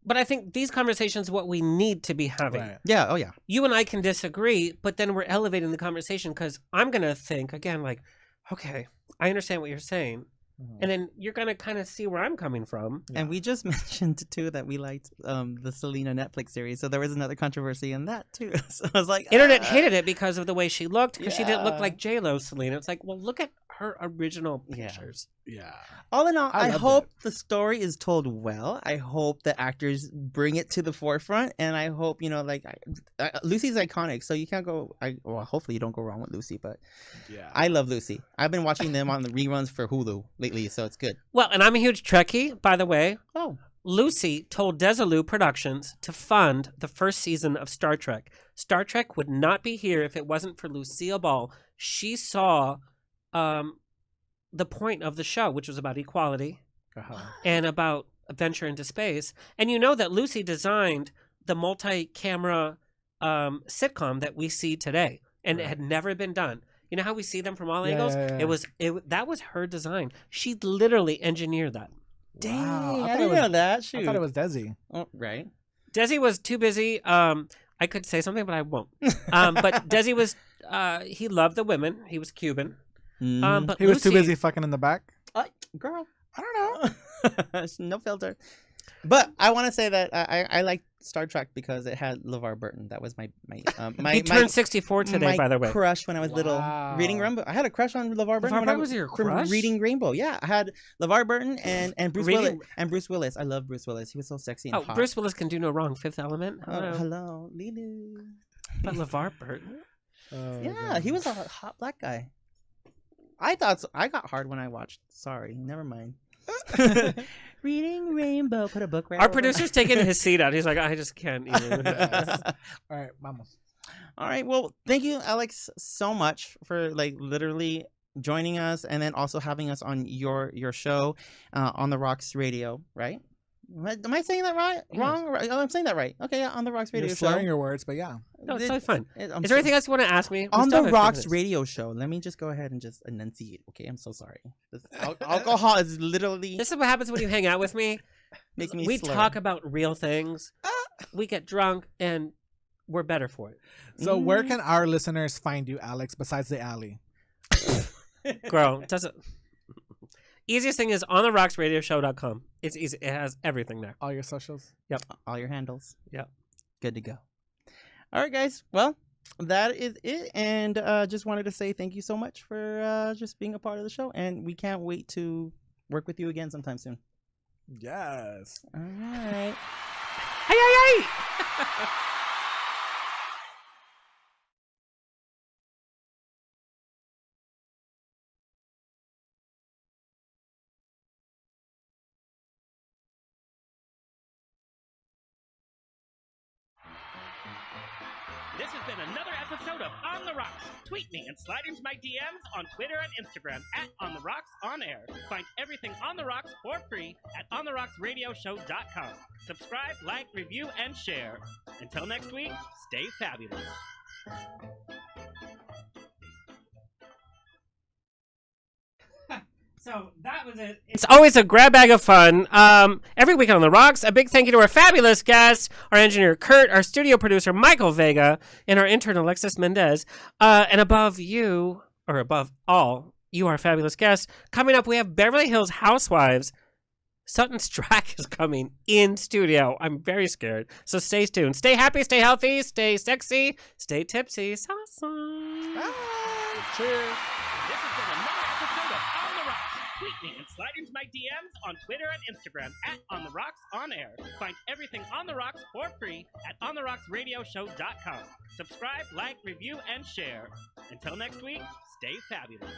But I think these conversations are what we need to be having. Right. Yeah. Oh yeah. You and I can disagree, but then we're elevating the conversation because I'm gonna think again, like, okay, I understand what you're saying, and then you're gonna kind of see where I'm coming from. And we just mentioned too that we liked the Selena Netflix series, so there was another controversy in that too. So I was like, Internet hated it because of the way she looked, because she didn't look Yeah. like J-Lo Selena. It's like, well, look at her original Yeah. pictures. Yeah. All in all, I loved hope it. the story is told well. I hope the actors bring it to the forefront, and I hope Lucy's iconic, so you can't go. Hopefully you don't go wrong with Lucy, but Yeah. I love Lucy. I've been watching them on the reruns for Hulu lately, so it's good. Well, and I'm a huge Trekkie, by the way. Oh. Lucy told Desilu Productions to fund the first season of Star Trek. Star Trek would not be here if it wasn't for Lucille Ball. She saw the point of the show, which was about equality and about venture into space. And you know that Lucy designed the multi-camera sitcom that we see today, and it had never been done. You know how we see them from all angles? Yeah. That was her design. She literally engineered that. Dang, Wow. I didn't know that. Shoot. I thought it was Desi. Oh, right. Desi was too busy. I could say something, but I won't. But Desi was, he loved the women. He was Cuban. But He was too busy fucking in the back. Girl, I don't know. No filter. But I want to say that I like Star Trek because it had LeVar Burton. That was my he turned 64 today, by the way. Crush when I was little. Reading Rainbow. I had a crush on LeVar Burton. LeVar Burton was your crush? From Reading Rainbow. Yeah, I had LeVar Burton and Bruce Willis. And Bruce Willis. I love Bruce Willis. He was so sexy and hot. Bruce Willis can do no wrong. Fifth Element. Hello, Lulu. But LeVar Burton. Yeah, he was a hot black guy. I thought so. I got hard when I watched. Sorry, never mind. Reading Rainbow. Put a book right. Our producer's taking his seat out. He's like, I just can't even. All right, vamos. All right. Well, thank you, Alex, so much for literally joining us, and then also having us on your show on the Rocks Radio. Right? Am I saying that right? Yes. Wrong? Right? Oh, I'm saying that right. Okay, yeah, on the Rocks Radio You're show. slurring your words, but yeah. No, it's totally fine. Is there anything else you want to ask me? On the Rocks Radio show, let me just go ahead and just enunciate. Okay, I'm so sorry. Alcohol is literally. This is what happens when you hang out with me. Makes me. We slur. talk about real things. We get drunk, and we're better for it. So where can our listeners find you, Alex, besides the alley? Girl, doesn't. Easiest thing is on the rocksradioshow.com. It's easy. It has everything there. All your socials? Yep. All your handles. Yep. Good to go. All right, guys. Well, that is it. And just wanted to say thank you so much for just being a part of the show. And we can't wait to work with you again sometime soon. Yes. All right. Hey. This has been another episode of On the Rocks. Tweet me and slide into my DMs on Twitter and Instagram at On the Rocks On Air. Find everything On the Rocks for free at OnTheRocksRadioshow.com. Subscribe, like, review, and share. Until next week, stay fabulous. So that was it. It's always a grab bag of fun. Every week on The Rocks, a big thank you to our fabulous guests, our engineer Kurt, our studio producer Michael Vega, and our intern Alexis Mendez. And above all, you are fabulous guests. Coming up, we have Beverly Hills Housewives. Sutton Strack is coming in studio. I'm very scared. So stay tuned. Stay happy, stay healthy, stay sexy, stay tipsy. Awesome. Bye. Cheers. This has been another episode of On the Rocks. Tweet me and slide into my DMs on Twitter and Instagram at On the Rocks On Air. Find everything On the Rocks for free at OnTheRocksRadioshow.com. Subscribe, like, review, and share. Until next week, stay fabulous.